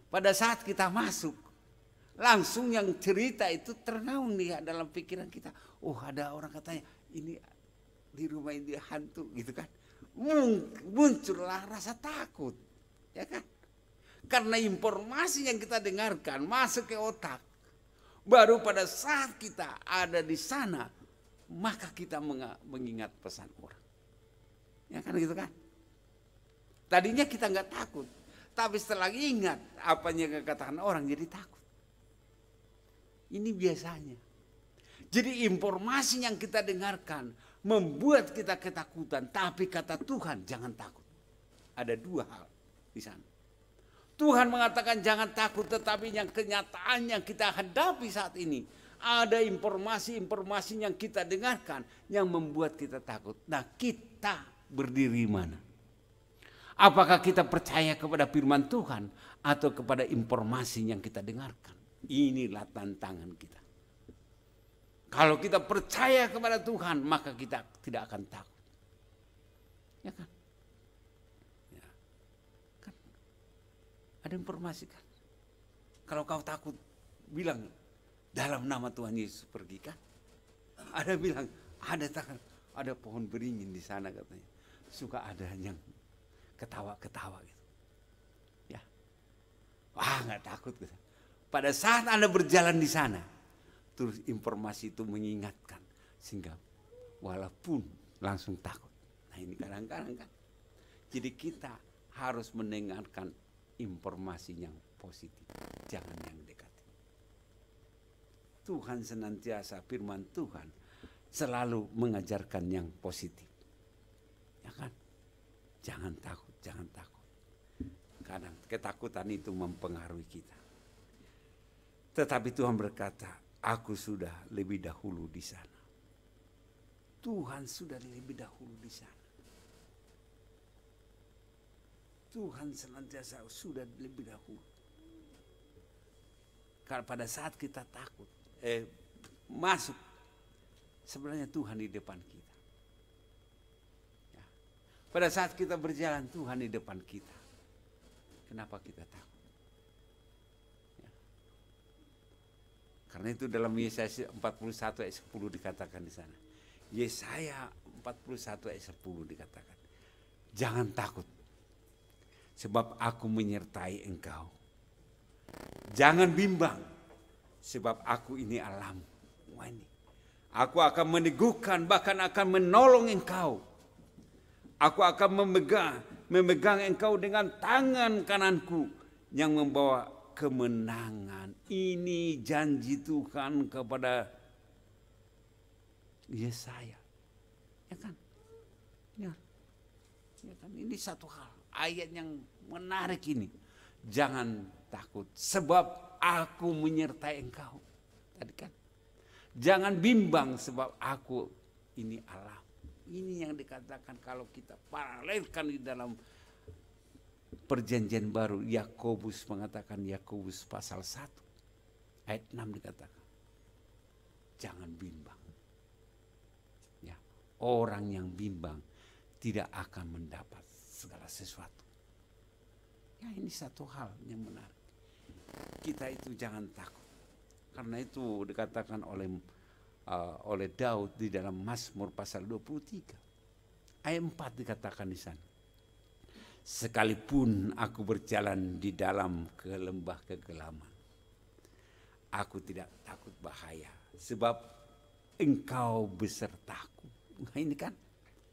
Pada saat kita masuk, langsung yang cerita itu ternaung nih dalam pikiran kita. Oh, ada orang katanya ini di rumah ini hantu gitu kan. Muncullah rasa takut. Ya kan? Karena informasi yang kita dengarkan masuk ke otak. Baru pada saat kita ada di sana, maka kita mengingat pesan orang. Ya kan gitu kan? Tadinya kita nggak takut. Tapi setelah ingat apa yang dikatakan orang jadi takut. Ini biasanya. Jadi informasi yang kita dengarkan membuat kita ketakutan. Tapi kata Tuhan jangan takut. Ada dua hal di sana. Tuhan mengatakan jangan takut, tetapi yang kenyataan yang kita hadapi saat ini. Ada informasi-informasi yang kita dengarkan yang membuat kita takut. Nah, kita berdiri mana? Apakah kita percaya kepada firman Tuhan atau kepada informasi yang kita dengarkan? Inilah tantangan kita. Kalau kita percaya kepada Tuhan, maka kita tidak akan takut. Ya kan? Ya. Kan? Ada informasi kan? Kalau kau takut, bilang dalam nama Tuhan Yesus pergi kan? Ada bilang, ada pohon beringin di sana katanya. Suka ada yang ketawa-ketawa gitu. Ya. Wah, nggak takut gitu. Pada saat Anda berjalan di sana, terus informasi itu mengingatkan sehingga walaupun langsung takut. Nah, ini kadang-kadang kan. Jadi kita harus mendengarkan informasi yang positif, jangan yang negatif. Tuhan senantiasa, firman Tuhan selalu mengajarkan yang positif. Ya kan? Jangan takut, jangan takut. Kadang ketakutan itu mempengaruhi kita. Tetapi Tuhan berkata, aku sudah lebih dahulu di sana. Tuhan sudah lebih dahulu di sana. Tuhan senantiasa sudah lebih dahulu. Karena pada saat kita takut, masuk, sebenarnya Tuhan di depan kita. Ya. Pada saat kita berjalan, Tuhan di depan kita. Kenapa kita takut? Ya. Karena itu dalam Yesaya 41 ayat 10 dikatakan di sana. Yesaya 41 ayat 10 dikatakan, jangan takut, sebab aku menyertai engkau. Jangan bimbang, sebab aku ini Allahmu. Wah ini, aku akan meneguhkan, bahkan akan menolong engkau. Aku akan memegang engkau dengan tangan kananku yang membawa kemenangan. Ini janji Tuhan kepada Yesaya. Ya kan? Ya. Ya kan? Ini satu hal, ayat yang menarik ini. Jangan takut, sebab aku menyertai engkau. Tadi kan? Jangan bimbang, sebab aku ini Allah. Ini yang dikatakan kalau kita paralelkan di dalam perjanjian baru. Yakobus mengatakan, Yakobus pasal 1 ayat 6 dikatakan, jangan bimbang. Ya, orang yang bimbang tidak akan mendapat segala sesuatu. Ya, ini satu hal yang menarik. Kita itu jangan takut. Karena itu dikatakan oleh Daud di dalam Mazmur pasal 23 ayat 4 dikatakan di sana, sekalipun aku berjalan di dalam lembah kegelaman, aku tidak takut bahaya, sebab engkau besertaku. Nah, ini kan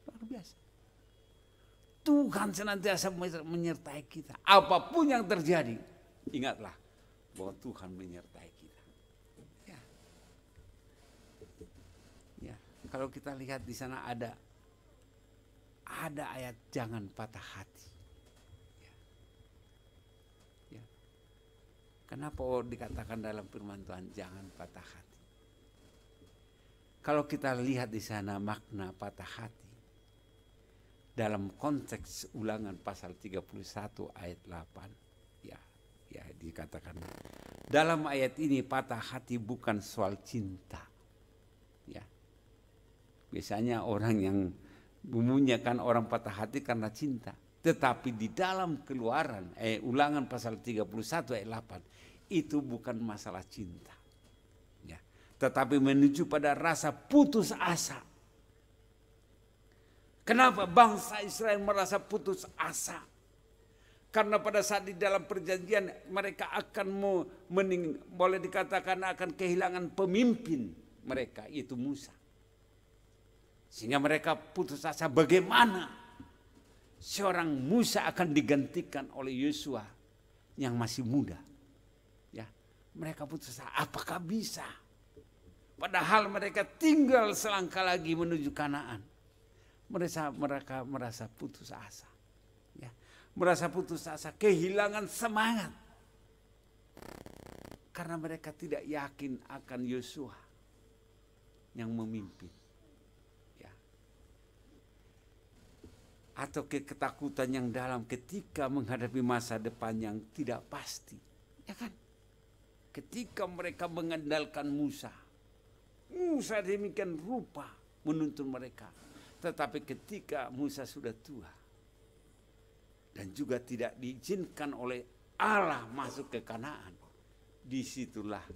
luar biasa. Tuhan senantiasa menyertai kita. Apapun yang terjadi, ingatlah bahwa Tuhan menyertai kita. Ya. Ya, kalau kita lihat di sana ada ayat jangan patah hati. Ya. Ya. Kenapa dikatakan dalam firman Tuhan jangan patah hati? Kalau kita lihat di sana makna patah hati dalam konteks Ulangan pasal 31 ayat 8, ya dikatakan dalam ayat ini patah hati bukan soal cinta. Ya. Biasanya orang yang umumnya kan orang patah hati karena cinta. Tetapi di dalam Keluaran Ulangan pasal 31 ayat 8 itu bukan masalah cinta. Ya. Tetapi menuju pada rasa putus asa. Kenapa bangsa Israel merasa putus asa? Karena pada saat di dalam perjanjian mereka akan boleh dikatakan akan kehilangan pemimpin mereka, yaitu Musa. Sehingga mereka putus asa bagaimana seorang Musa akan digantikan oleh Yosua yang masih muda. Ya, mereka putus asa, apakah bisa? Padahal mereka tinggal selangkah lagi menuju Kanaan. Mereka merasa putus asa. Ya, merasa putus asa, kehilangan semangat. Karena mereka tidak yakin akan Yosua yang memimpin. Ya. Atau ketakutan yang dalam ketika menghadapi masa depan yang tidak pasti. Ya kan? Ketika mereka mengandalkan Musa demikian rupa menuntun mereka. Tetapi ketika Musa sudah tua dan juga tidak diizinkan oleh Allah masuk ke Kanaan, disitulah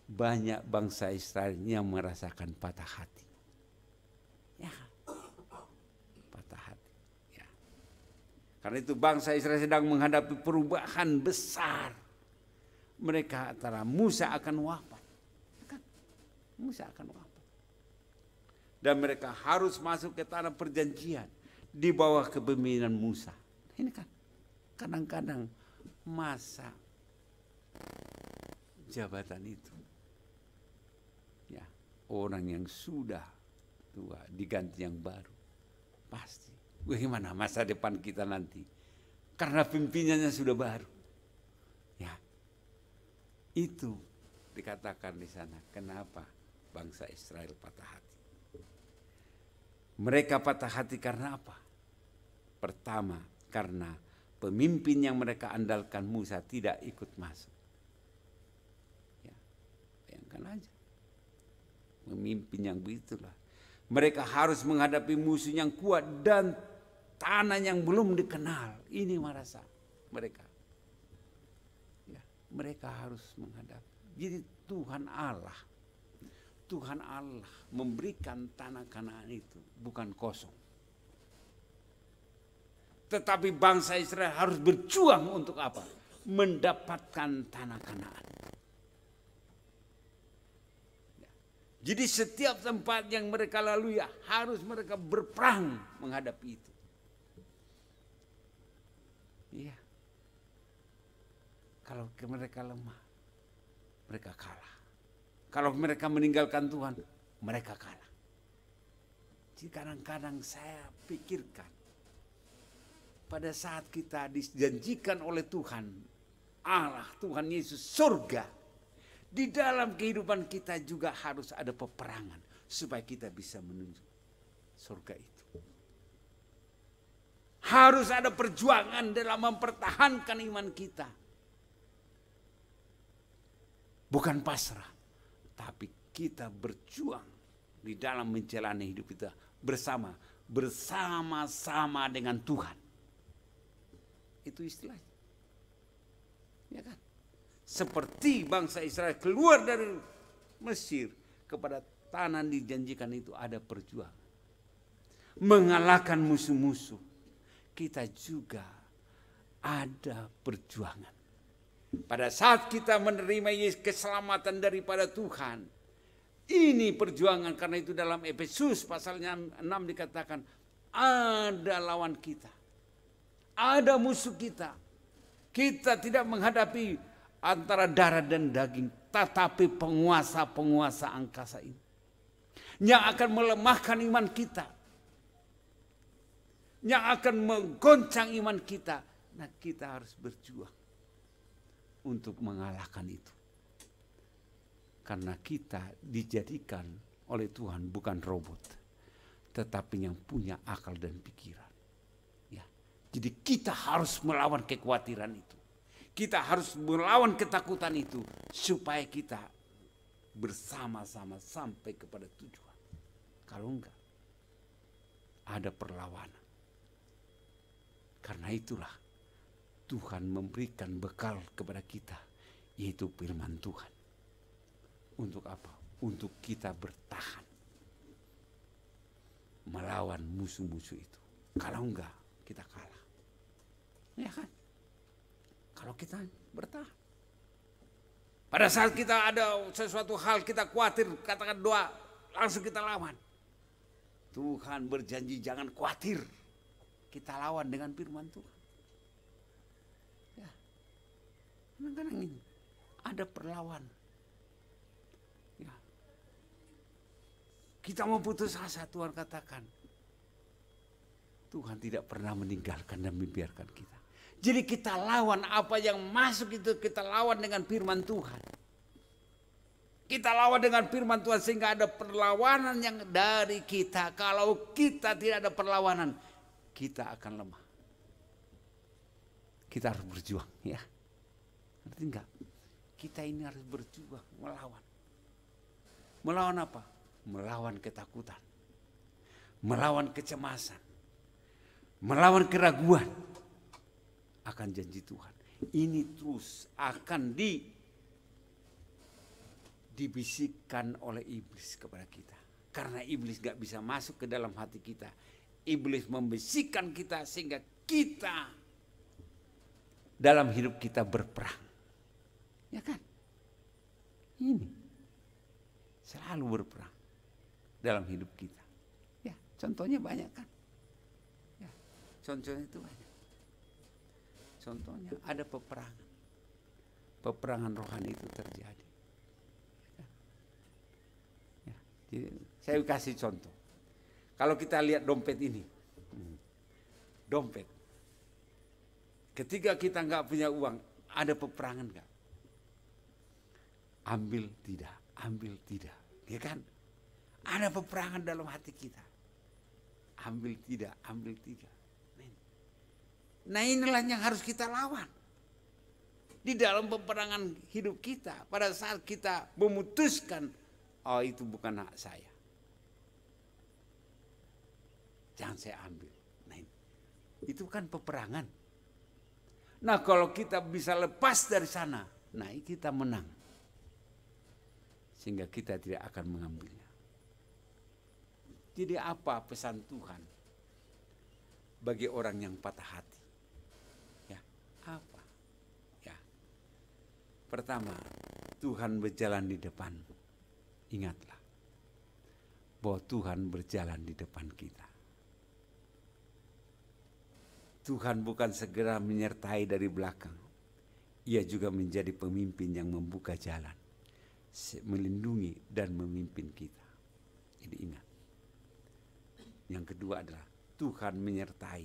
banyak bangsa Israel yang merasakan patah hati. Ya, patah hati. Ya. Karena itu bangsa Israel sedang menghadapi perubahan besar. Mereka antara Musa akan wafat. Musa akan wafat. Dan mereka harus masuk ke tanah perjanjian di bawah kepemimpinan Musa. Ini kan kadang-kadang masa jabatan itu, orang yang sudah tua diganti yang baru, pasti Bagaimana masa depan kita nanti? Karena pimpinannya sudah baru. Ya. Itu dikatakan di sana. Kenapa bangsa Israel patah hati? Mereka patah hati karena apa? Pertama, karena pemimpin yang mereka andalkan Musa tidak ikut masuk. Ya, bayangkan aja. Pemimpin yang begitulah. Mereka harus menghadapi musuh yang kuat dan tanah yang belum dikenal. Ini merasa mereka. Ya, mereka harus menghadapi. Jadi Tuhan Allah memberikan tanah Kanaan itu bukan kosong. Tetapi bangsa Israel harus berjuang untuk apa? Mendapatkan tanah Kanaan. Ya. Jadi setiap tempat yang mereka lalui harus mereka berperang menghadapi itu. Iya. Kalau mereka lemah, mereka kalah. Kalau mereka meninggalkan Tuhan, mereka kalah. Jadi kadang-kadang saya pikirkan, pada saat kita dijanjikan oleh Tuhan, Allah, Tuhan Yesus, surga, di dalam kehidupan kita juga harus ada peperangan supaya kita bisa menuju surga itu. Harus ada perjuangan dalam mempertahankan iman kita. Bukan pasrah, tapi kita berjuang di dalam menjalani hidup kita bersama-sama dengan Tuhan. Itu istilahnya. Ya kan? Seperti bangsa Israel keluar dari Mesir kepada tanah dijanjikan itu ada perjuangan. Mengalahkan musuh-musuh. Kita juga ada perjuangan. Pada saat kita menerima keselamatan daripada Tuhan. Ini perjuangan, karena itu dalam Efesus pasalnya 6 dikatakan ada lawan kita. Ada musuh kita. Kita tidak menghadapi antara darah dan daging, tetapi penguasa-penguasa angkasa ini yang akan melemahkan iman kita, yang akan menggoncang iman kita. Nah, kita harus berjuang untuk mengalahkan itu. Karena kita dijadikan oleh Tuhan bukan robot, tetapi yang punya akal dan pikiran. Jadi kita harus melawan kekhawatiran itu. Kita harus melawan ketakutan itu. Supaya kita bersama-sama sampai kepada tujuan. Kalau enggak, ada perlawanan. Karena itulah Tuhan memberikan bekal kepada kita. Yaitu firman Tuhan. Untuk apa? Untuk kita bertahan. Melawan musuh-musuh itu. Kalau enggak, kita kalah. Ya kan? Kalau kita bertahan. Pada saat kita ada sesuatu hal kita khawatir, katakan doa, langsung kita lawan. Tuhan berjanji jangan khawatir. Kita lawan dengan firman Tuhan. Ya. Kadang-kadang ini ada perlawanan. Ya. Kita mau putus asa, Tuhan katakan, Tuhan tidak pernah meninggalkan dan membiarkan kita. Jadi kita lawan apa yang masuk itu, kita lawan dengan firman Tuhan. Kita lawan dengan firman Tuhan sehingga ada perlawanan yang dari kita. Kalau kita tidak ada perlawanan, kita akan lemah. Kita harus berjuang, ya. Ngerti enggak? Kita ini harus berjuang, melawan. Melawan apa? Melawan ketakutan. Melawan kecemasan. Melawan keraguan akan janji Tuhan. Ini terus akan dibisikkan oleh iblis kepada kita. Karena iblis gak bisa masuk ke dalam hati kita. Iblis membisikkan kita sehingga kita dalam hidup kita berperang. Ya kan? Ini selalu berperang dalam hidup kita. Ya, contohnya banyak kan? Contohnya itu banyak. Contohnya ada peperangan. Peperangan rohani itu terjadi. Ya, jadi saya kasih contoh. Kalau kita lihat dompet ini. dompet. Ketika kita nggak punya uang, ada peperangan nggak? Ambil tidak, ambil tidak, ya kan? Ada peperangan dalam hati kita. Ambil tidak, ambil tidak. Nah inilah yang harus kita lawan. Di dalam peperangan hidup kita, pada saat kita memutuskan, oh itu bukan hak saya, jangan saya ambil. Nah itu kan peperangan. Nah kalau kita bisa lepas dari sana, nah kita menang. Sehingga kita tidak akan mengambilnya. Jadi apa pesan Tuhan bagi orang yang patah hati? Ya, apa? Ya. Pertama, Tuhan berjalan di depan. Ingatlah bahwa Tuhan berjalan di depan kita. Tuhan bukan segera menyertai dari belakang. Ia juga menjadi pemimpin yang membuka jalan, melindungi dan memimpin kita. Jadi ingat. Yang kedua adalah Tuhan menyertai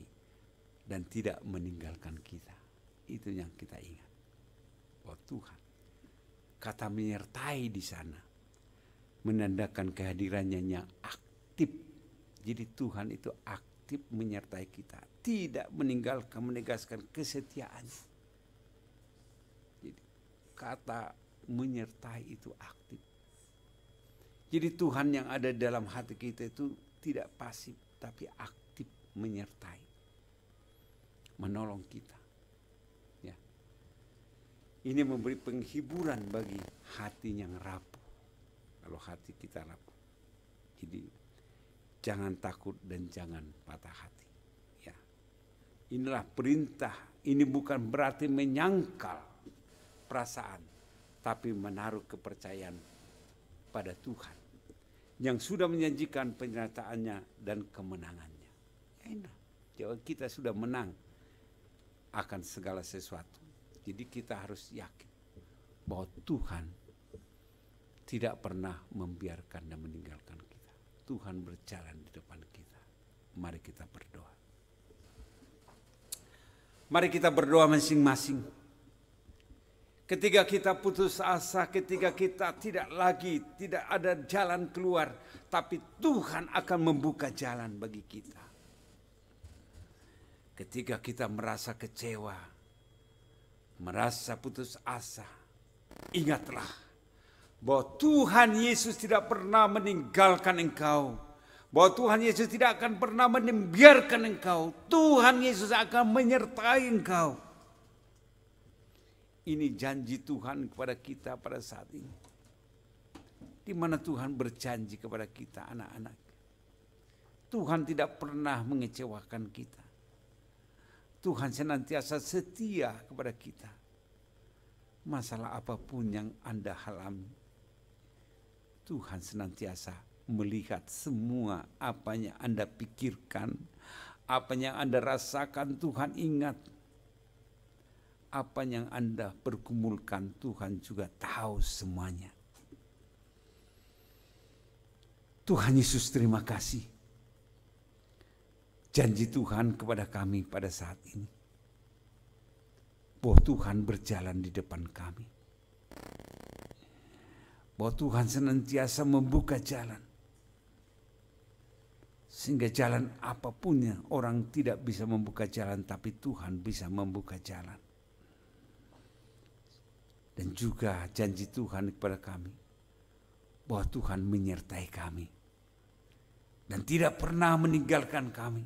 dan tidak meninggalkan kita. Itu yang kita ingat. Bahwa Tuhan, kata menyertai di sana menandakan kehadirannya yang aktif. Jadi Tuhan itu aktif menyertai kita, tidak meninggalkan, menegaskan kesetiaan. Jadi kata menyertai itu aktif. Jadi Tuhan yang ada dalam hati kita itu tidak pasif, tapi aktif menyertai, menolong kita. Ya. Ini memberi penghiburan bagi hati yang rapuh. Kalau hati kita rapuh, jadi jangan takut dan jangan patah hati. Ya. Inilah perintah. Ini bukan berarti menyangkal perasaan, tapi menaruh kepercayaan pada Tuhan yang sudah menjanjikan penyertaannya dan kemenangannya. Ya, jika kita sudah menang akan segala sesuatu. Jadi kita harus yakin bahwa Tuhan tidak pernah membiarkan dan meninggalkan kita. Tuhan berjalan di depan kita. Mari kita berdoa. Mari kita berdoa masing-masing. Ketika kita putus asa, ketika kita tidak ada jalan keluar, tapi Tuhan akan membuka jalan bagi kita. Ketika kita merasa kecewa, merasa putus asa, ingatlah bahwa Tuhan Yesus tidak pernah meninggalkan engkau. Bahwa Tuhan Yesus tidak akan pernah membiarkan engkau. Tuhan Yesus akan menyertai engkau. Ini janji Tuhan kepada kita pada saat ini. Di mana Tuhan berjanji kepada kita anak-anak. Tuhan tidak pernah mengecewakan kita. Tuhan senantiasa setia kepada kita. Masalah apapun yang Anda alami, Tuhan senantiasa melihat semua apa yang Anda pikirkan, apa yang Anda rasakan. Tuhan ingat. Apa yang Anda pergumulkan, Tuhan juga tahu semuanya. Tuhan Yesus, terima kasih. Janji Tuhan kepada kami pada saat ini, bahwa Tuhan berjalan di depan kami. Bahwa Tuhan senantiasa membuka jalan. Sehingga jalan apapun yang orang tidak bisa membuka jalan, tapi Tuhan bisa membuka jalan. Dan juga janji Tuhan kepada kami, bahwa Tuhan menyertai kami. Dan tidak pernah meninggalkan kami.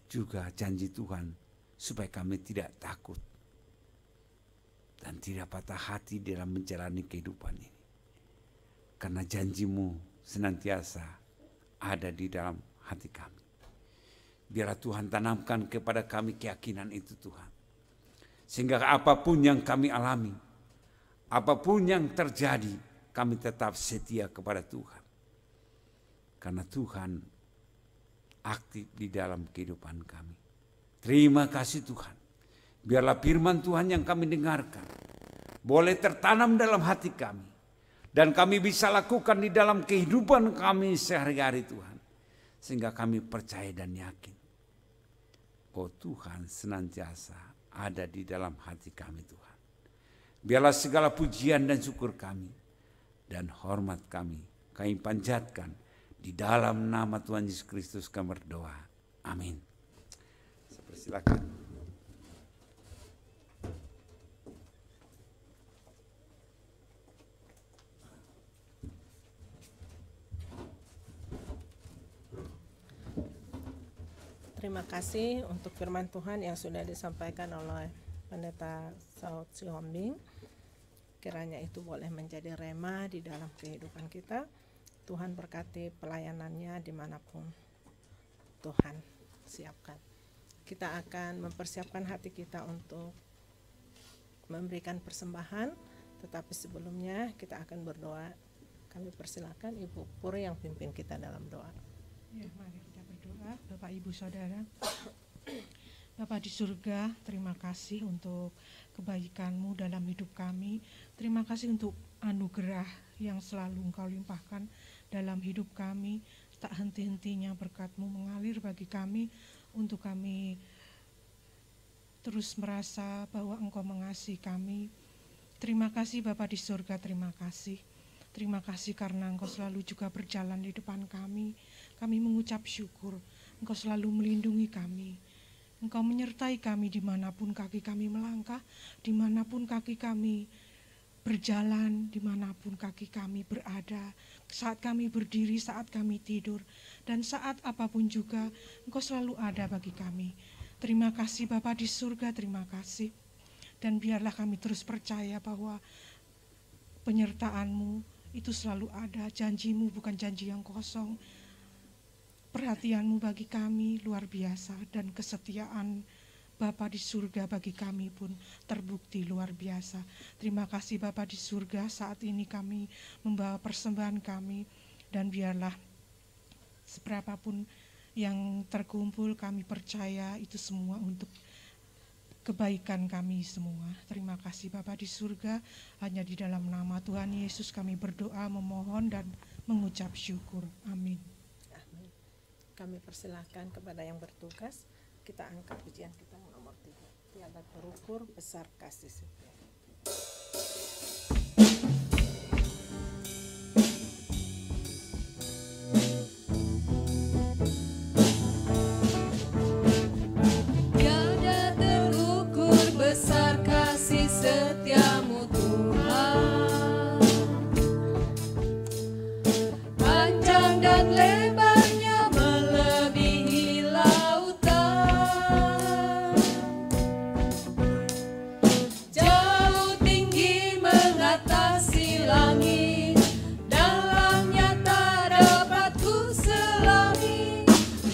Juga janji Tuhan supaya kami tidak takut. Dan tidak patah hati dalam menjalani kehidupan ini. Karena janjimu senantiasa ada di dalam hati kami. Biarlah Tuhan tanamkan kepada kami keyakinan itu Tuhan. Sehingga apapun yang kami alami, apapun yang terjadi, kami tetap setia kepada Tuhan. Karena Tuhan aktif di dalam kehidupan kami. Terima kasih Tuhan. Biarlah firman Tuhan yang kami dengarkan boleh tertanam dalam hati kami. Dan kami bisa lakukan di dalam kehidupan kami sehari-hari Tuhan. sehingga kami percaya dan yakin bahwa Tuhan senantiasa ada di dalam hati kami Tuhan. Biarlah segala pujian dan syukur kami dan hormat kami panjatkan di dalam nama Tuhan Yesus Kristus kami berdoa. Amin. Saya persilakan. Terima kasih untuk firman Tuhan yang sudah disampaikan oleh Pendeta Saud Sihombing. Kiranya itu boleh menjadi rema di dalam kehidupan kita. Tuhan berkati pelayanannya dimanapun Tuhan siapkan. Kita akan mempersiapkan hati kita untuk memberikan persembahan, tetapi sebelumnya kita akan berdoa. Kami persilakan Ibu Puri yang pimpin kita dalam doa. Ya, mari kita berdoa. Bapak Ibu Saudara, Bapa di surga, terima kasih untuk kebaikan-Mu dalam hidup kami. Terima kasih untuk anugerah yang selalu Engkau limpahkan dalam hidup kami. Tak henti-hentinya berkat-Mu mengalir bagi kami, untuk kami terus merasa bahwa Engkau mengasihi kami. Terima kasih Bapa di surga, terima kasih. Terima kasih karena Engkau selalu juga berjalan di depan kami. Kami mengucap syukur, Engkau selalu melindungi kami. Engkau menyertai kami dimanapun kaki kami melangkah, dimanapun kaki kami berjalan, dimanapun kaki kami berada, saat kami berdiri, saat kami tidur, dan saat apapun juga, Engkau selalu ada bagi kami. Terima kasih Bapa di surga, terima kasih. Dan biarlah kami terus percaya bahwa penyertaan-Mu itu selalu ada, janji-Mu bukan janji yang kosong. Perhatian-Mu bagi kami luar biasa, dan kesetiaan Bapa di surga bagi kami pun terbukti luar biasa. Terima kasih Bapa di surga, saat ini kami membawa persembahan kami, dan biarlah seberapapun yang terkumpul kami percaya itu semua untuk kebaikan kami semua. Terima kasih Bapa di surga, hanya di dalam nama Tuhan Yesus kami berdoa, memohon dan mengucap syukur. Amin. Amin. Kami persilahkan kepada yang bertugas, kita angkat pujian kita yang nomor 3. Tiada terukur besar kasih setia. Tiada terukur besar kasih setiamu Tuhan, panjang dan lebarnya melebihi lautan, jauh tinggi mengatasi langit, dalamnya tak dapat ku selami.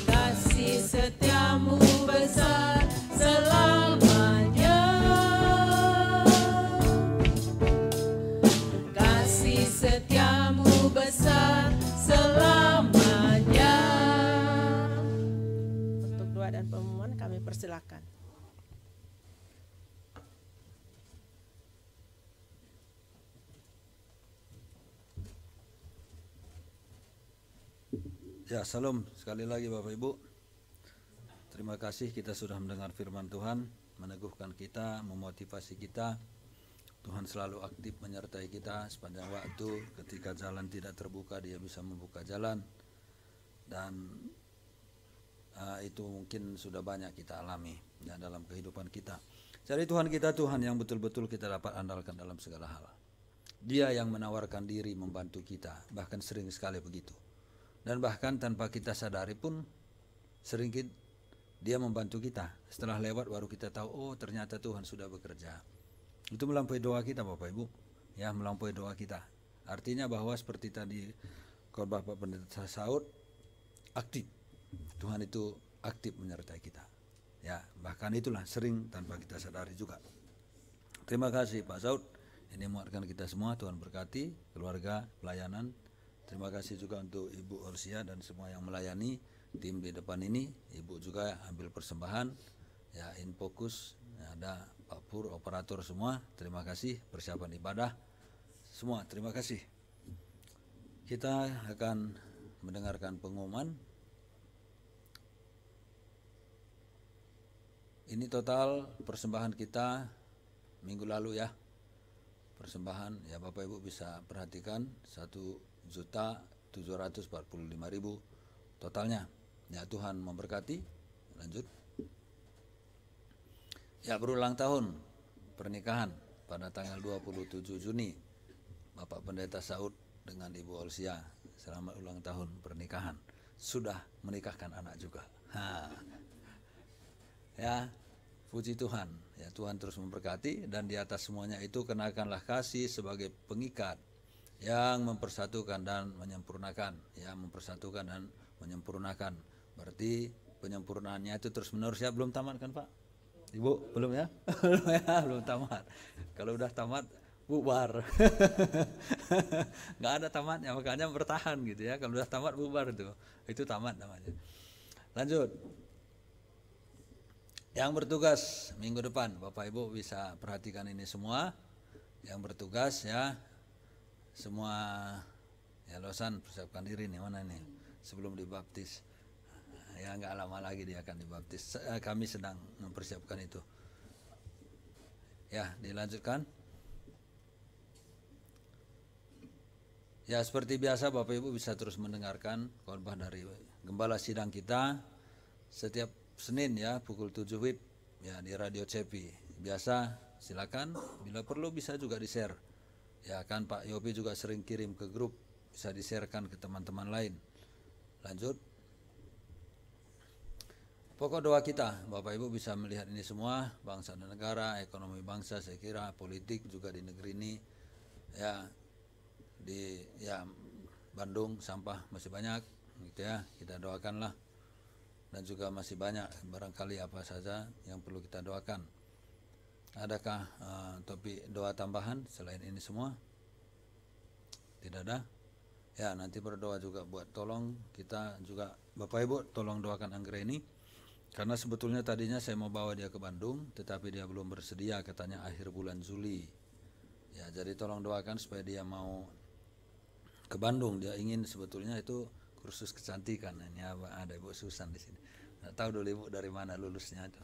Kasih setiamu besar selamanya, kasih setiamu besar selamanya. Untuk doa dan pengumuman kami persilakan. Ya, salam sekali lagi Bapak Ibu. Terima kasih kita sudah mendengar firman Tuhan, meneguhkan kita, memotivasi kita. Tuhan selalu aktif menyertai kita sepanjang waktu. Ketika jalan tidak terbuka, Dia bisa membuka jalan. Dan itu mungkin sudah banyak kita alami ya, dalam kehidupan kita. Jadi Tuhan kita Tuhan yang betul-betul kita dapat andalkan dalam segala hal. Dia yang menawarkan diri membantu kita, bahkan sering sekali begitu. Dan bahkan tanpa kita sadari pun sering Dia membantu kita. Setelah lewat baru kita tahu, oh ternyata Tuhan sudah bekerja. Itu melampaui doa kita Bapak Ibu. Ya, melampaui doa kita. Artinya bahwa seperti tadi khotbah Bapak Pendeta Saud, aktif. Tuhan itu aktif menyertai kita. Ya, bahkan itulah sering tanpa kita sadari juga. Terima kasih Pak Saud. Ini menguatkan kita semua. Tuhan berkati keluarga, pelayanan. Terima kasih juga untuk Ibu Orsia dan semua yang melayani tim di depan ini. Ibu juga ambil persembahan, ya InFocus, ya, ada Pak Pur, operator semua. Terima kasih persiapan ibadah semua. Terima kasih. Kita akan mendengarkan pengumuman Ini total persembahan kita minggu lalu ya. Persembahan ya Bapak Ibu bisa perhatikan 1.745.000 totalnya. Ya Tuhan memberkati. Lanjut. Ya berulang tahun pernikahan pada tanggal 27 Juni Bapak Pendeta Saud dengan Ibu Olsia. Selamat ulang tahun pernikahan. Sudah menikahkan anak juga. Ya, puji Tuhan. Ya, Tuhan terus memberkati dan di atas semuanya itu kenakanlah kasih sebagai pengikat yang mempersatukan dan menyempurnakan. Ya, mempersatukan dan menyempurnakan. Berarti penyempurnaannya itu terus menerus ya. Belum tamat kan Pak? Ibu belum ya? Belum ya, belum tamat. Kalau udah tamat bubar. Nggak ada tamatnya, makanya bertahan gitu ya. Kalau udah tamat bubar itu tamat namanya. Lanjut. Yang bertugas minggu depan, Bapak Ibu bisa perhatikan ini semua. Yang bertugas ya, semua ya Losan persiapkan diri nih, mana nih sebelum dibaptis. Ya nggak lama lagi dia akan dibaptis. Kami sedang mempersiapkan itu. Ya dilanjutkan. Ya seperti biasa Bapak Ibu bisa terus mendengarkan khotbah dari Gembala Sidang kita setiap Senin ya pukul 7 WIB ya di Radio Cepi. Biasa silakan, bila perlu bisa juga di-share. Ya kan Pak Yopi juga sering kirim ke grup, bisa di-sharekan ke teman-teman lain. Lanjut. Pokok doa kita, Bapak Ibu bisa melihat ini semua, bangsa dan negara, ekonomi bangsa, saya kira politik juga di negeri ini. Ya di Bandung sampah masih banyak gitu ya, kita doakanlah. Dan juga masih banyak barangkali apa saja yang perlu kita doakan. Adakah topik doa tambahan selain ini semua? Tidak ada? Ya nanti berdoa juga buat tolong kita juga Bapak Ibu tolong doakan Anggreni. Karena sebetulnya tadinya saya mau bawa dia ke Bandung, tetapi dia belum bersedia katanya akhir bulan Juli. Ya jadi tolong doakan supaya dia mau ke Bandung. Dia ingin sebetulnya itu kursus kecantikan. Ini ada Ibu Susan di sini. Nggak tahu dulu Ibu dari mana lulusnya itu.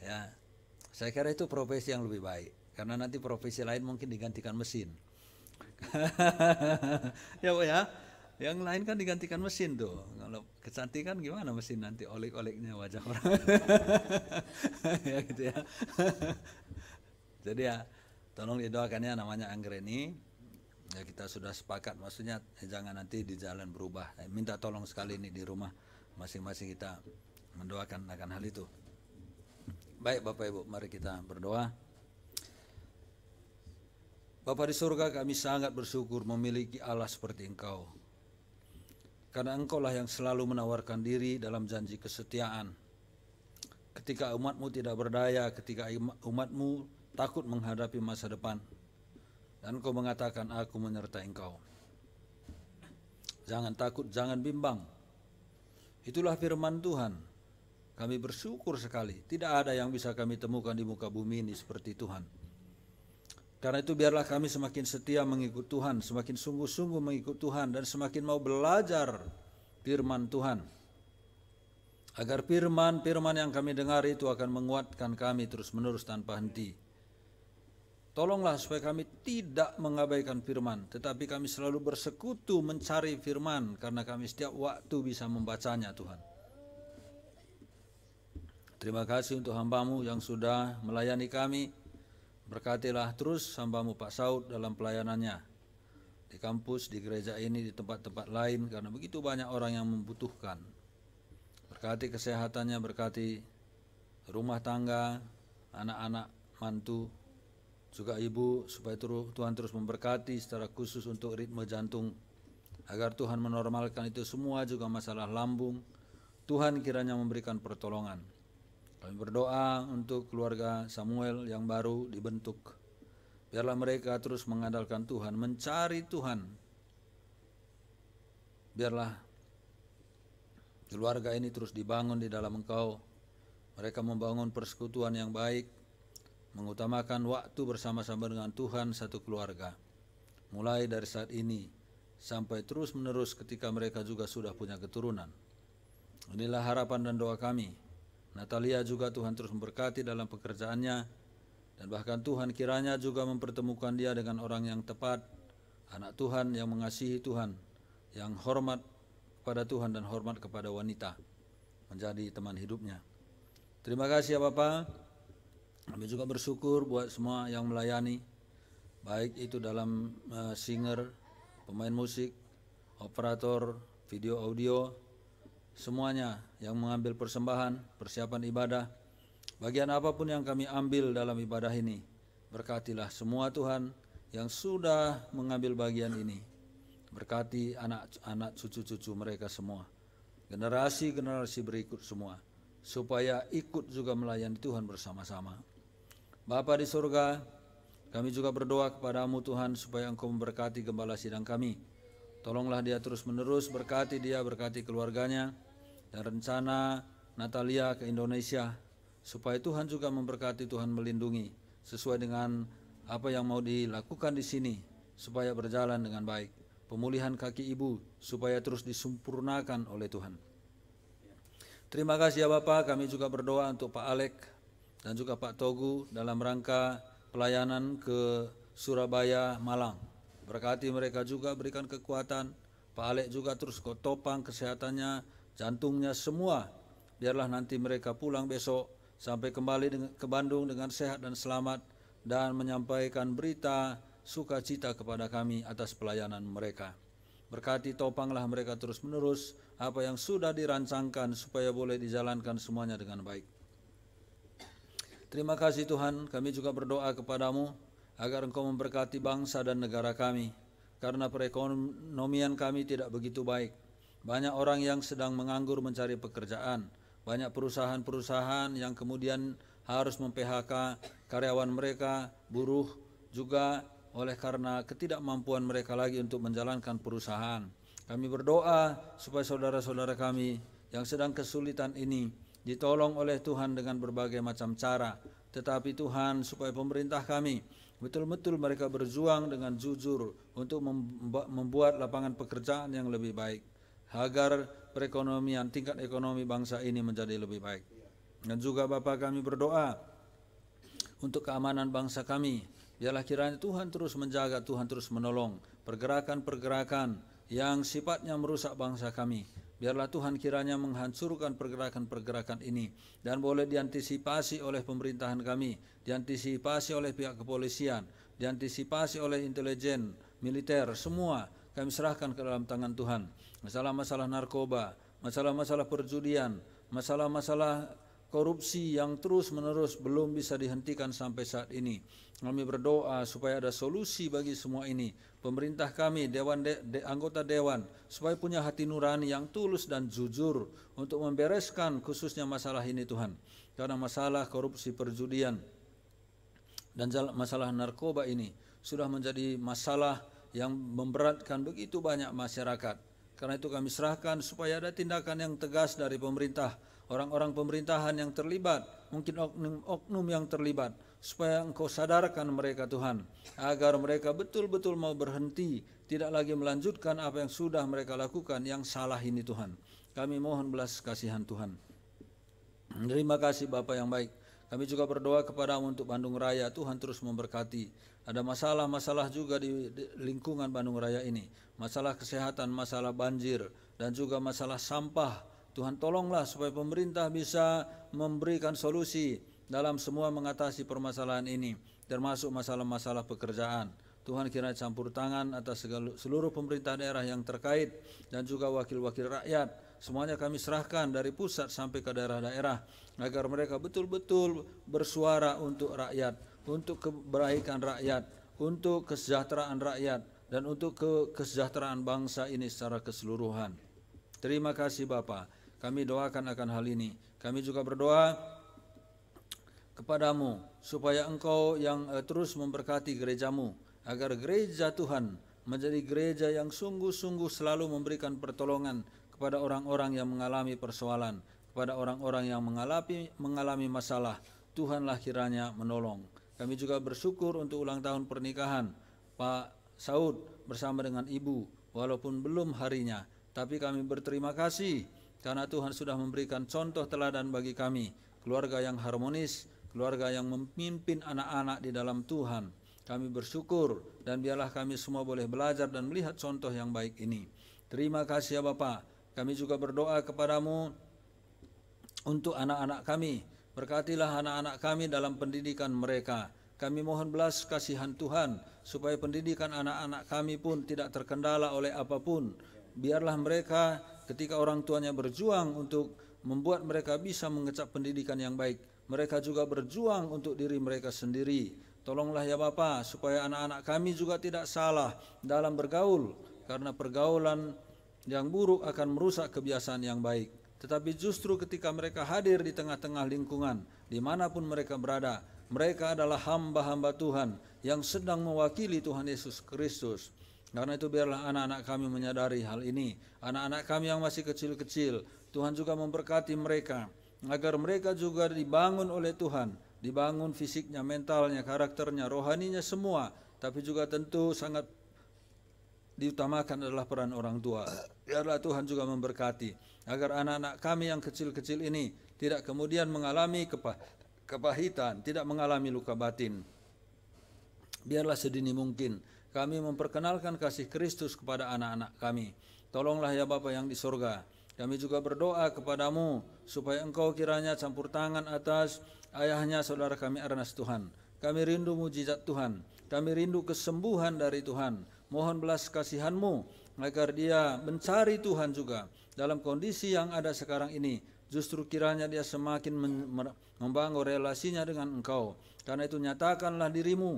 Ya, saya kira itu profesi yang lebih baik. Karena nanti profesi lain mungkin digantikan mesin. Ya Bu ya. Yang lain kan digantikan mesin tuh. Kalau kecantikan gimana mesin nanti olek-oleknya wajah orang. Ya gitu ya. Jadi ya tolong didoakannya namanya Anggreni. Ya kita sudah sepakat, maksudnya jangan nanti di jalan berubah. Minta tolong sekali ini di rumah masing-masing kita mendoakan akan hal itu. Baik Bapak Ibu, mari kita berdoa. Bapa di surga, kami sangat bersyukur memiliki Allah seperti Engkau. Karena Engkau lah yang selalu menawarkan diri dalam janji kesetiaan. Ketika umat-Mu tidak berdaya, ketika umat-Mu takut menghadapi masa depan. Dan Engkau mengatakan, aku menyertai engkau. Jangan takut, jangan bimbang. Itulah firman Tuhan. Kami bersyukur sekali. Tidak ada yang bisa kami temukan di muka bumi ini seperti Tuhan. Karena itu biarlah kami semakin setia mengikut Tuhan, semakin sungguh-sungguh mengikut Tuhan, dan semakin mau belajar firman Tuhan. Agar firman-firman yang kami dengar itu akan menguatkan kami terus-menerus tanpa henti. Tolonglah supaya kami tidak mengabaikan firman, tetapi kami selalu bersekutu mencari firman, karena kami setiap waktu bisa membacanya Tuhan. Terima kasih untuk hamba-Mu yang sudah melayani kami. Berkatilah terus hamba-Mu Pak Saud dalam pelayanannya. Di kampus, di gereja ini, di tempat-tempat lain, karena begitu banyak orang yang membutuhkan. Berkati kesehatannya, berkati rumah tangga, anak-anak, mantu, juga ibu, supaya Tuhan terus memberkati secara khusus untuk ritme jantung, agar Tuhan menormalkan itu semua, juga masalah lambung. Tuhan kiranya memberikan pertolongan. Kami berdoa untuk keluarga Samuel yang baru dibentuk. Biarlah mereka terus mengandalkan Tuhan, mencari Tuhan. Biarlah keluarga ini terus dibangun di dalam Engkau. Mereka membangun persekutuan yang baik, mengutamakan waktu bersama-sama dengan Tuhan satu keluarga. Mulai dari saat ini sampai terus menerus ketika mereka juga sudah punya keturunan. Inilah harapan dan doa kami. Natalia juga Tuhan terus memberkati dalam pekerjaannya, dan bahkan Tuhan kiranya juga mempertemukan dia dengan orang yang tepat, anak Tuhan yang mengasihi Tuhan, yang hormat kepada Tuhan dan hormat kepada wanita, menjadi teman hidupnya. Terima kasih ya Bapak. Kami juga bersyukur buat semua yang melayani, baik itu dalam singer, pemain musik, operator, video audio, semuanya yang mengambil persembahan, persiapan ibadah, bagian apapun yang kami ambil dalam ibadah ini, berkatilah semua Tuhan yang sudah mengambil bagian ini. Berkati anak-anak cucu-cucu mereka semua, generasi-generasi berikut semua, supaya ikut juga melayani Tuhan bersama-sama. Bapa di surga, kami juga berdoa kepadamu Tuhan supaya Engkau memberkati gembala sidang kami. Tolonglah dia terus menerus, berkati dia, berkati keluarganya, dan rencana Natalia ke Indonesia, supaya Tuhan juga memberkati, Tuhan melindungi, sesuai dengan apa yang mau dilakukan di sini, supaya berjalan dengan baik. Pemulihan kaki ibu, supaya terus disempurnakan oleh Tuhan. Terima kasih ya Bapak, kami juga berdoa untuk Pak Alek dan juga Pak Togu dalam rangka pelayanan ke Surabaya, Malang. Berkati mereka juga, berikan kekuatan. Pak Alek juga terus kau topang kesehatannya, jantungnya semua. Biarlah nanti mereka pulang besok sampai kembali ke Bandung dengan sehat dan selamat, dan menyampaikan berita sukacita kepada kami atas pelayanan mereka. Berkati topanglah mereka terus menerus apa yang sudah dirancangkan supaya boleh dijalankan semuanya dengan baik. Terima kasih Tuhan, kami juga berdoa kepadamu agar Engkau memberkati bangsa dan negara kami, karena perekonomian kami tidak begitu baik. Banyak orang yang sedang menganggur mencari pekerjaan, banyak perusahaan-perusahaan yang kemudian harus mem-PHK karyawan mereka, buruh juga oleh karena ketidakmampuan mereka lagi untuk menjalankan perusahaan. Kami berdoa supaya saudara-saudara kami yang sedang kesulitan ini ditolong oleh Tuhan dengan berbagai macam cara. Tetapi Tuhan, supaya pemerintah kami betul-betul mereka berjuang dengan jujur untuk membuat lapangan pekerjaan yang lebih baik, agar perekonomian, tingkat ekonomi bangsa ini menjadi lebih baik. Dan juga Bapak, kami berdoa untuk keamanan bangsa kami. Biarlah kiranya Tuhan terus menjaga, Tuhan terus menolong pergerakan-pergerakan yang sifatnya merusak bangsa kami. Biarlah Tuhan kiranya menghancurkan pergerakan-pergerakan ini, dan boleh diantisipasi oleh pemerintahan kami, diantisipasi oleh pihak kepolisian, diantisipasi oleh intelijen, militer, semua kami serahkan ke dalam tangan Tuhan. Masalah-masalah narkoba, masalah-masalah perjudian, masalah-masalah korupsi yang terus-menerus belum bisa dihentikan sampai saat ini. Kami berdoa supaya ada solusi bagi semua ini. Pemerintah kami, anggota dewan, supaya punya hati nurani yang tulus dan jujur untuk membereskan khususnya masalah ini Tuhan. Karena masalah korupsi, perjudian, dan masalah narkoba ini sudah menjadi masalah yang memberatkan begitu banyak masyarakat. Karena itu kami serahkan supaya ada tindakan yang tegas dari pemerintah, orang-orang pemerintahan yang terlibat, mungkin oknum yang terlibat, supaya Engkau sadarkan mereka Tuhan, agar mereka betul-betul mau berhenti, tidak lagi melanjutkan apa yang sudah mereka lakukan yang salah ini Tuhan. Kami mohon belas kasihan Tuhan. Terima kasih Bapak yang baik. Kami juga berdoa kepadamu untuk Bandung Raya, Tuhan terus memberkati. Ada masalah-masalah juga di lingkungan Bandung Raya ini, masalah kesehatan, masalah banjir, dan juga masalah sampah. Tuhan tolonglah supaya pemerintah bisa memberikan solusi dalam semua mengatasi permasalahan ini, termasuk masalah-masalah pekerjaan. Tuhan kiranya campur tangan atas seluruh pemerintah daerah yang terkait, dan juga wakil-wakil rakyat. Semuanya kami serahkan dari pusat sampai ke daerah-daerah, agar mereka betul-betul bersuara untuk rakyat, untuk kebaikan rakyat, untuk kesejahteraan rakyat, dan untuk kesejahteraan bangsa ini secara keseluruhan. Terima kasih Bapa. Kami doakan akan hal ini. Kami juga berdoa kepadamu supaya Engkau yang terus memberkati gerejamu, agar gereja Tuhan menjadi gereja yang sungguh-sungguh selalu memberikan pertolongan kepada orang-orang yang mengalami persoalan, kepada orang-orang yang mengalami masalah. Tuhanlah kiranya menolong. Kami juga bersyukur untuk ulang tahun pernikahan Pak Saud bersama dengan Ibu, walaupun belum harinya, tapi kami berterima kasih karena Tuhan sudah memberikan contoh teladan bagi kami, keluarga yang harmonis, keluarga yang memimpin anak-anak di dalam Tuhan. Kami bersyukur dan biarlah kami semua boleh belajar dan melihat contoh yang baik ini. Terima kasih ya Bapa. Kami juga berdoa kepadamu untuk anak-anak kami. Berkatilah anak-anak kami dalam pendidikan mereka. Kami mohon belas kasihan Tuhan supaya pendidikan anak-anak kami pun tidak terkendala oleh apapun. Biarlah mereka ketika orang tuanya berjuang untuk membuat mereka bisa mengecap pendidikan yang baik, mereka juga berjuang untuk diri mereka sendiri. Tolonglah ya Bapa supaya anak-anak kami juga tidak salah dalam bergaul, karena pergaulan yang buruk akan merusak kebiasaan yang baik. Tetapi justru ketika mereka hadir di tengah-tengah lingkungan, dimanapun mereka berada, mereka adalah hamba-hamba Tuhan yang sedang mewakili Tuhan Yesus Kristus. Karena itu biarlah anak-anak kami menyadari hal ini. Anak-anak kami yang masih kecil-kecil, Tuhan juga memberkati mereka, agar mereka juga dibangun oleh Tuhan, dibangun fisiknya, mentalnya, karakternya, rohaninya semua. Tapi juga tentu sangat diutamakan adalah peran orang tua. Biarlah Tuhan juga memberkati, agar anak-anak kami yang kecil-kecil ini tidak kemudian mengalami kepahitan, tidak mengalami luka batin. Biarlah sedini mungkin kami memperkenalkan kasih Kristus kepada anak-anak kami. Tolonglah ya Bapa yang di sorga. Kami juga berdoa kepadamu supaya Engkau kiranya campur tangan atas ayahnya saudara kami Ernest Tuhan. Kami rindu mujizat Tuhan. Kami rindu kesembuhan dari Tuhan. Mohon belas kasihan-Mu agar dia mencari Tuhan juga dalam kondisi yang ada sekarang ini. Justru kiranya dia semakin membangun relasinya dengan Engkau. Karena itu nyatakanlah diri-Mu.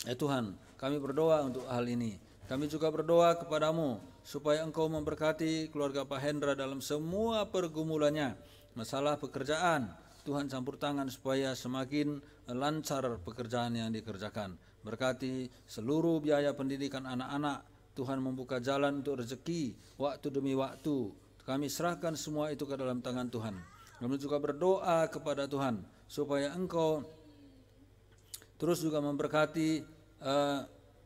Ya Tuhan, kami berdoa untuk hal ini. Kami juga berdoa kepadamu supaya Engkau memberkati keluarga Pak Hendra dalam semua pergumulannya. Masalah pekerjaan, Tuhan campur tangan supaya semakin lancar pekerjaan yang dikerjakan. Berkati seluruh biaya pendidikan anak-anak. Tuhan membuka jalan untuk rezeki waktu demi waktu. Kami serahkan semua itu ke dalam tangan Tuhan. Kami juga berdoa kepada Tuhan supaya Engkau terus juga memberkati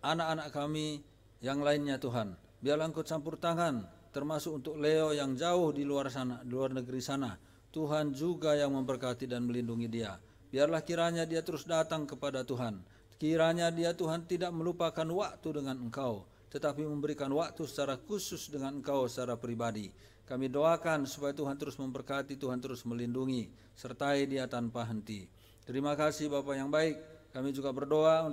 anak-anak kami yang lainnya Tuhan. Biarlah Engkau campur tangan, termasuk untuk Leo yang jauh di luar sana, di luar negeri sana. Tuhan juga yang memberkati dan melindungi dia. Biarlah kiranya dia terus datang kepada Tuhan. Kiranya dia Tuhan tidak melupakan waktu dengan Engkau, tetapi memberikan waktu secara khusus dengan Engkau secara pribadi. Kami doakan supaya Tuhan terus memberkati, Tuhan terus melindungi, sertai dia tanpa henti. Terima kasih Bapa yang baik. Kami juga berdoa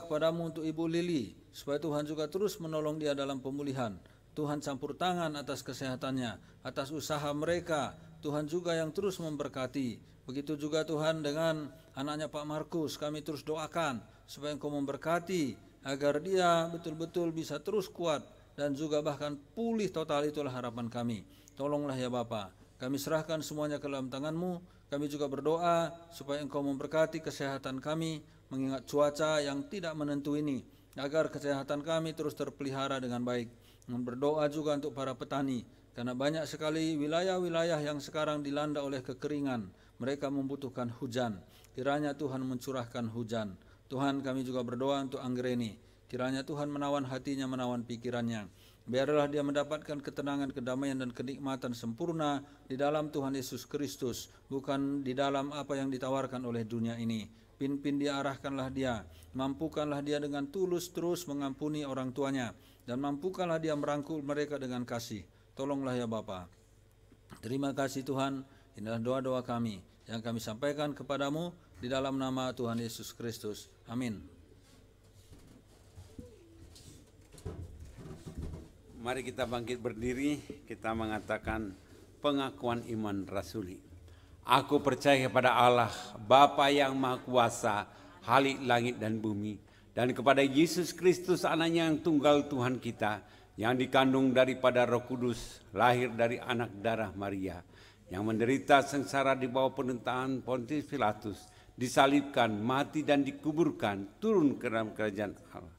kepadamu untuk Ibu Lili, supaya Tuhan juga terus menolong dia dalam pemulihan. Tuhan campur tangan atas kesehatannya, atas usaha mereka. Tuhan juga yang terus memberkati. Begitu juga Tuhan dengan anaknya Pak Markus, kami terus doakan supaya Engkau memberkati, agar dia betul-betul bisa terus kuat dan juga bahkan pulih total. Itulah harapan kami. Tolonglah ya Bapa, kami serahkan semuanya ke dalam tangan-Mu. Kami juga berdoa supaya Engkau memberkati kesehatan kami, mengingat cuaca yang tidak menentu ini, agar kesehatan kami terus terpelihara dengan baik. Berdoa juga untuk para petani, karena banyak sekali wilayah-wilayah yang sekarang dilanda oleh kekeringan. Mereka membutuhkan hujan. Kiranya Tuhan mencurahkan hujan. Tuhan, kami juga berdoa untuk Anggreni. Kiranya Tuhan menawan hatinya, menawan pikirannya. Biarlah dia mendapatkan ketenangan, kedamaian, dan kenikmatan sempurna di dalam Tuhan Yesus Kristus, bukan di dalam apa yang ditawarkan oleh dunia ini. Pimpin dia, arahkanlah dia, mampukanlah dia dengan tulus terus mengampuni orang tuanya, dan mampukanlah dia merangkul mereka dengan kasih. Tolonglah ya Bapa. Terima kasih Tuhan. Inilah doa-doa kami yang kami sampaikan kepadamu di dalam nama Tuhan Yesus Kristus. Amin. Mari kita bangkit berdiri, kita mengatakan pengakuan iman rasuli. Aku percaya kepada Allah, Bapa yang Maha Kuasa, Khalik langit dan bumi, dan kepada Yesus Kristus, Anaknya yang tunggal Tuhan kita, yang dikandung daripada Roh Kudus, lahir dari anak darah Maria, yang menderita sengsara di bawah pemerintahan Pontius Pilatus, disalibkan, mati dan dikuburkan, turun ke dalam kerajaan Allah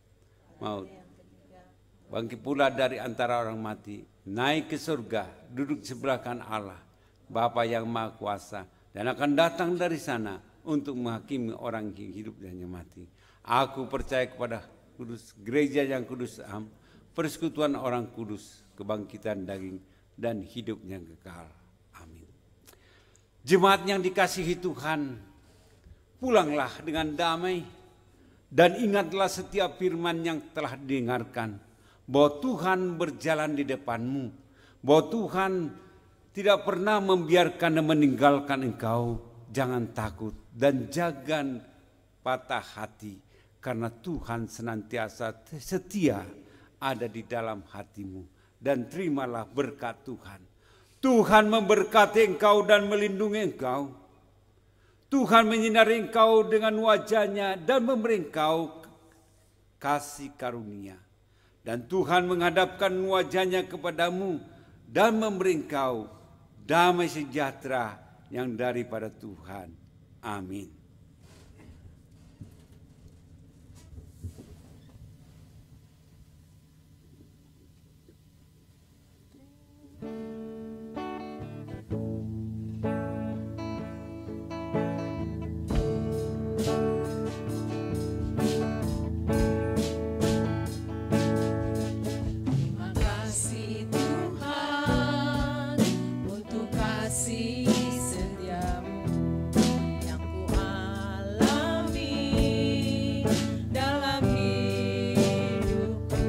maut. Bangkit pula dari antara orang mati, naik ke surga, duduk di sebelah kanan Allah, Bapa yang Maha Kuasa, dan akan datang dari sana untuk menghakimi orang yang hidup dan yang mati. Aku percaya kepada kudus, gereja yang kudus, persekutuan orang kudus, kebangkitan daging, dan hidupnya kekal. Amin. Jemaat yang dikasihi Tuhan, pulanglah dengan damai, dan ingatlah setiap firman yang telah didengarkan, bahwa Tuhan berjalan di depanmu, bahwa Tuhan tidak pernah membiarkan dan meninggalkan engkau. Jangan takut dan jangan patah hati, karena Tuhan senantiasa setia ada di dalam hatimu. Dan terimalah berkat Tuhan. Tuhan memberkati engkau dan melindungi engkau. Tuhan menyinari engkau dengan wajah-Nya dan memberi engkau kasih karunia. Dan Tuhan menghadapkan wajah-Nya kepadamu dan memberi engkau damai sejahtera yang daripada Tuhan. Amin. Terima kasih Tuhan untuk kasih setiamu yang ku alami dalam hidupku.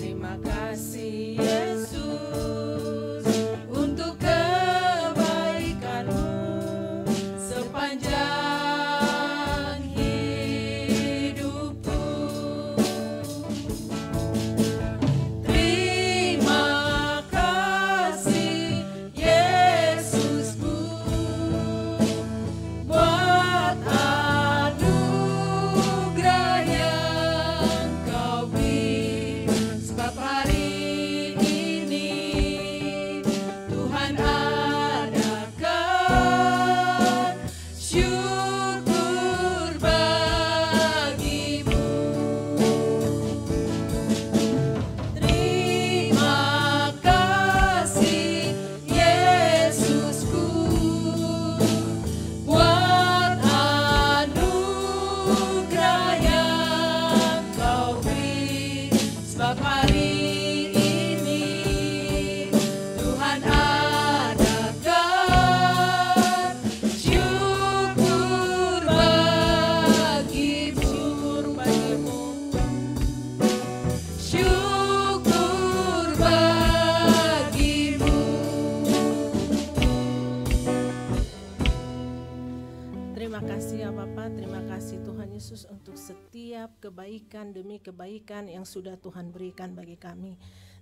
Terima kasih Yesus untuk kebaikanmu sepanjang hidupku. Terima kasih Yesusku buat anugerah yang kau beri, sebab hari ini Tuhan adakan syukur bagimu. Terima kasih Yesusku buat anugerah yang kau beri, sebab hari ini Tuhan adakan syukur bagimu. Syukur bagimu. Terima kasih ya Bapak, terima kasih Tuhan Yesus untuk setiap kebaikan demi kebaikan yang sudah Tuhan berikan bagi kami.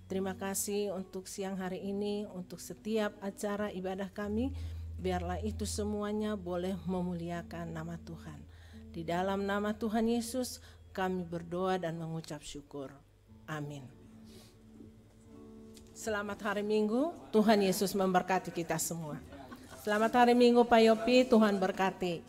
Terima kasih untuk siang hari ini, untuk setiap acara ibadah kami, biarlah itu semuanya boleh memuliakan nama Tuhan. Di dalam nama Tuhan Yesus kami berdoa dan mengucap syukur. Amin. Selamat hari Minggu, Tuhan Yesus memberkati kita semua. Selamat hari Minggu Pak Yopi, Tuhan berkati.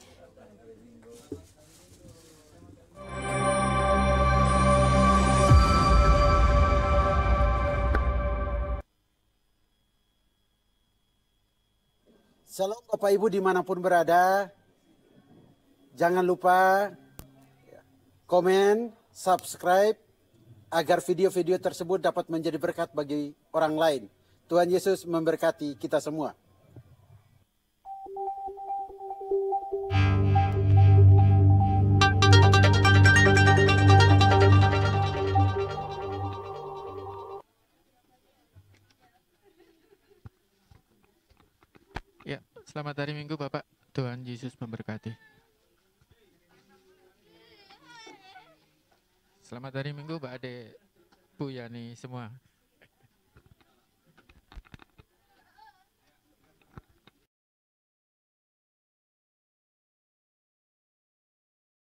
Shalom Bapak Ibu dimanapun berada. Jangan lupa komen, subscribe, agar video-video tersebut dapat menjadi berkat bagi orang lain. Tuhan Yesus memberkati kita semua. Ya, selamat hari Minggu Bapak. Tuhan Yesus memberkati. Selamat hari Minggu Mbak Ade, Bu Yani semua.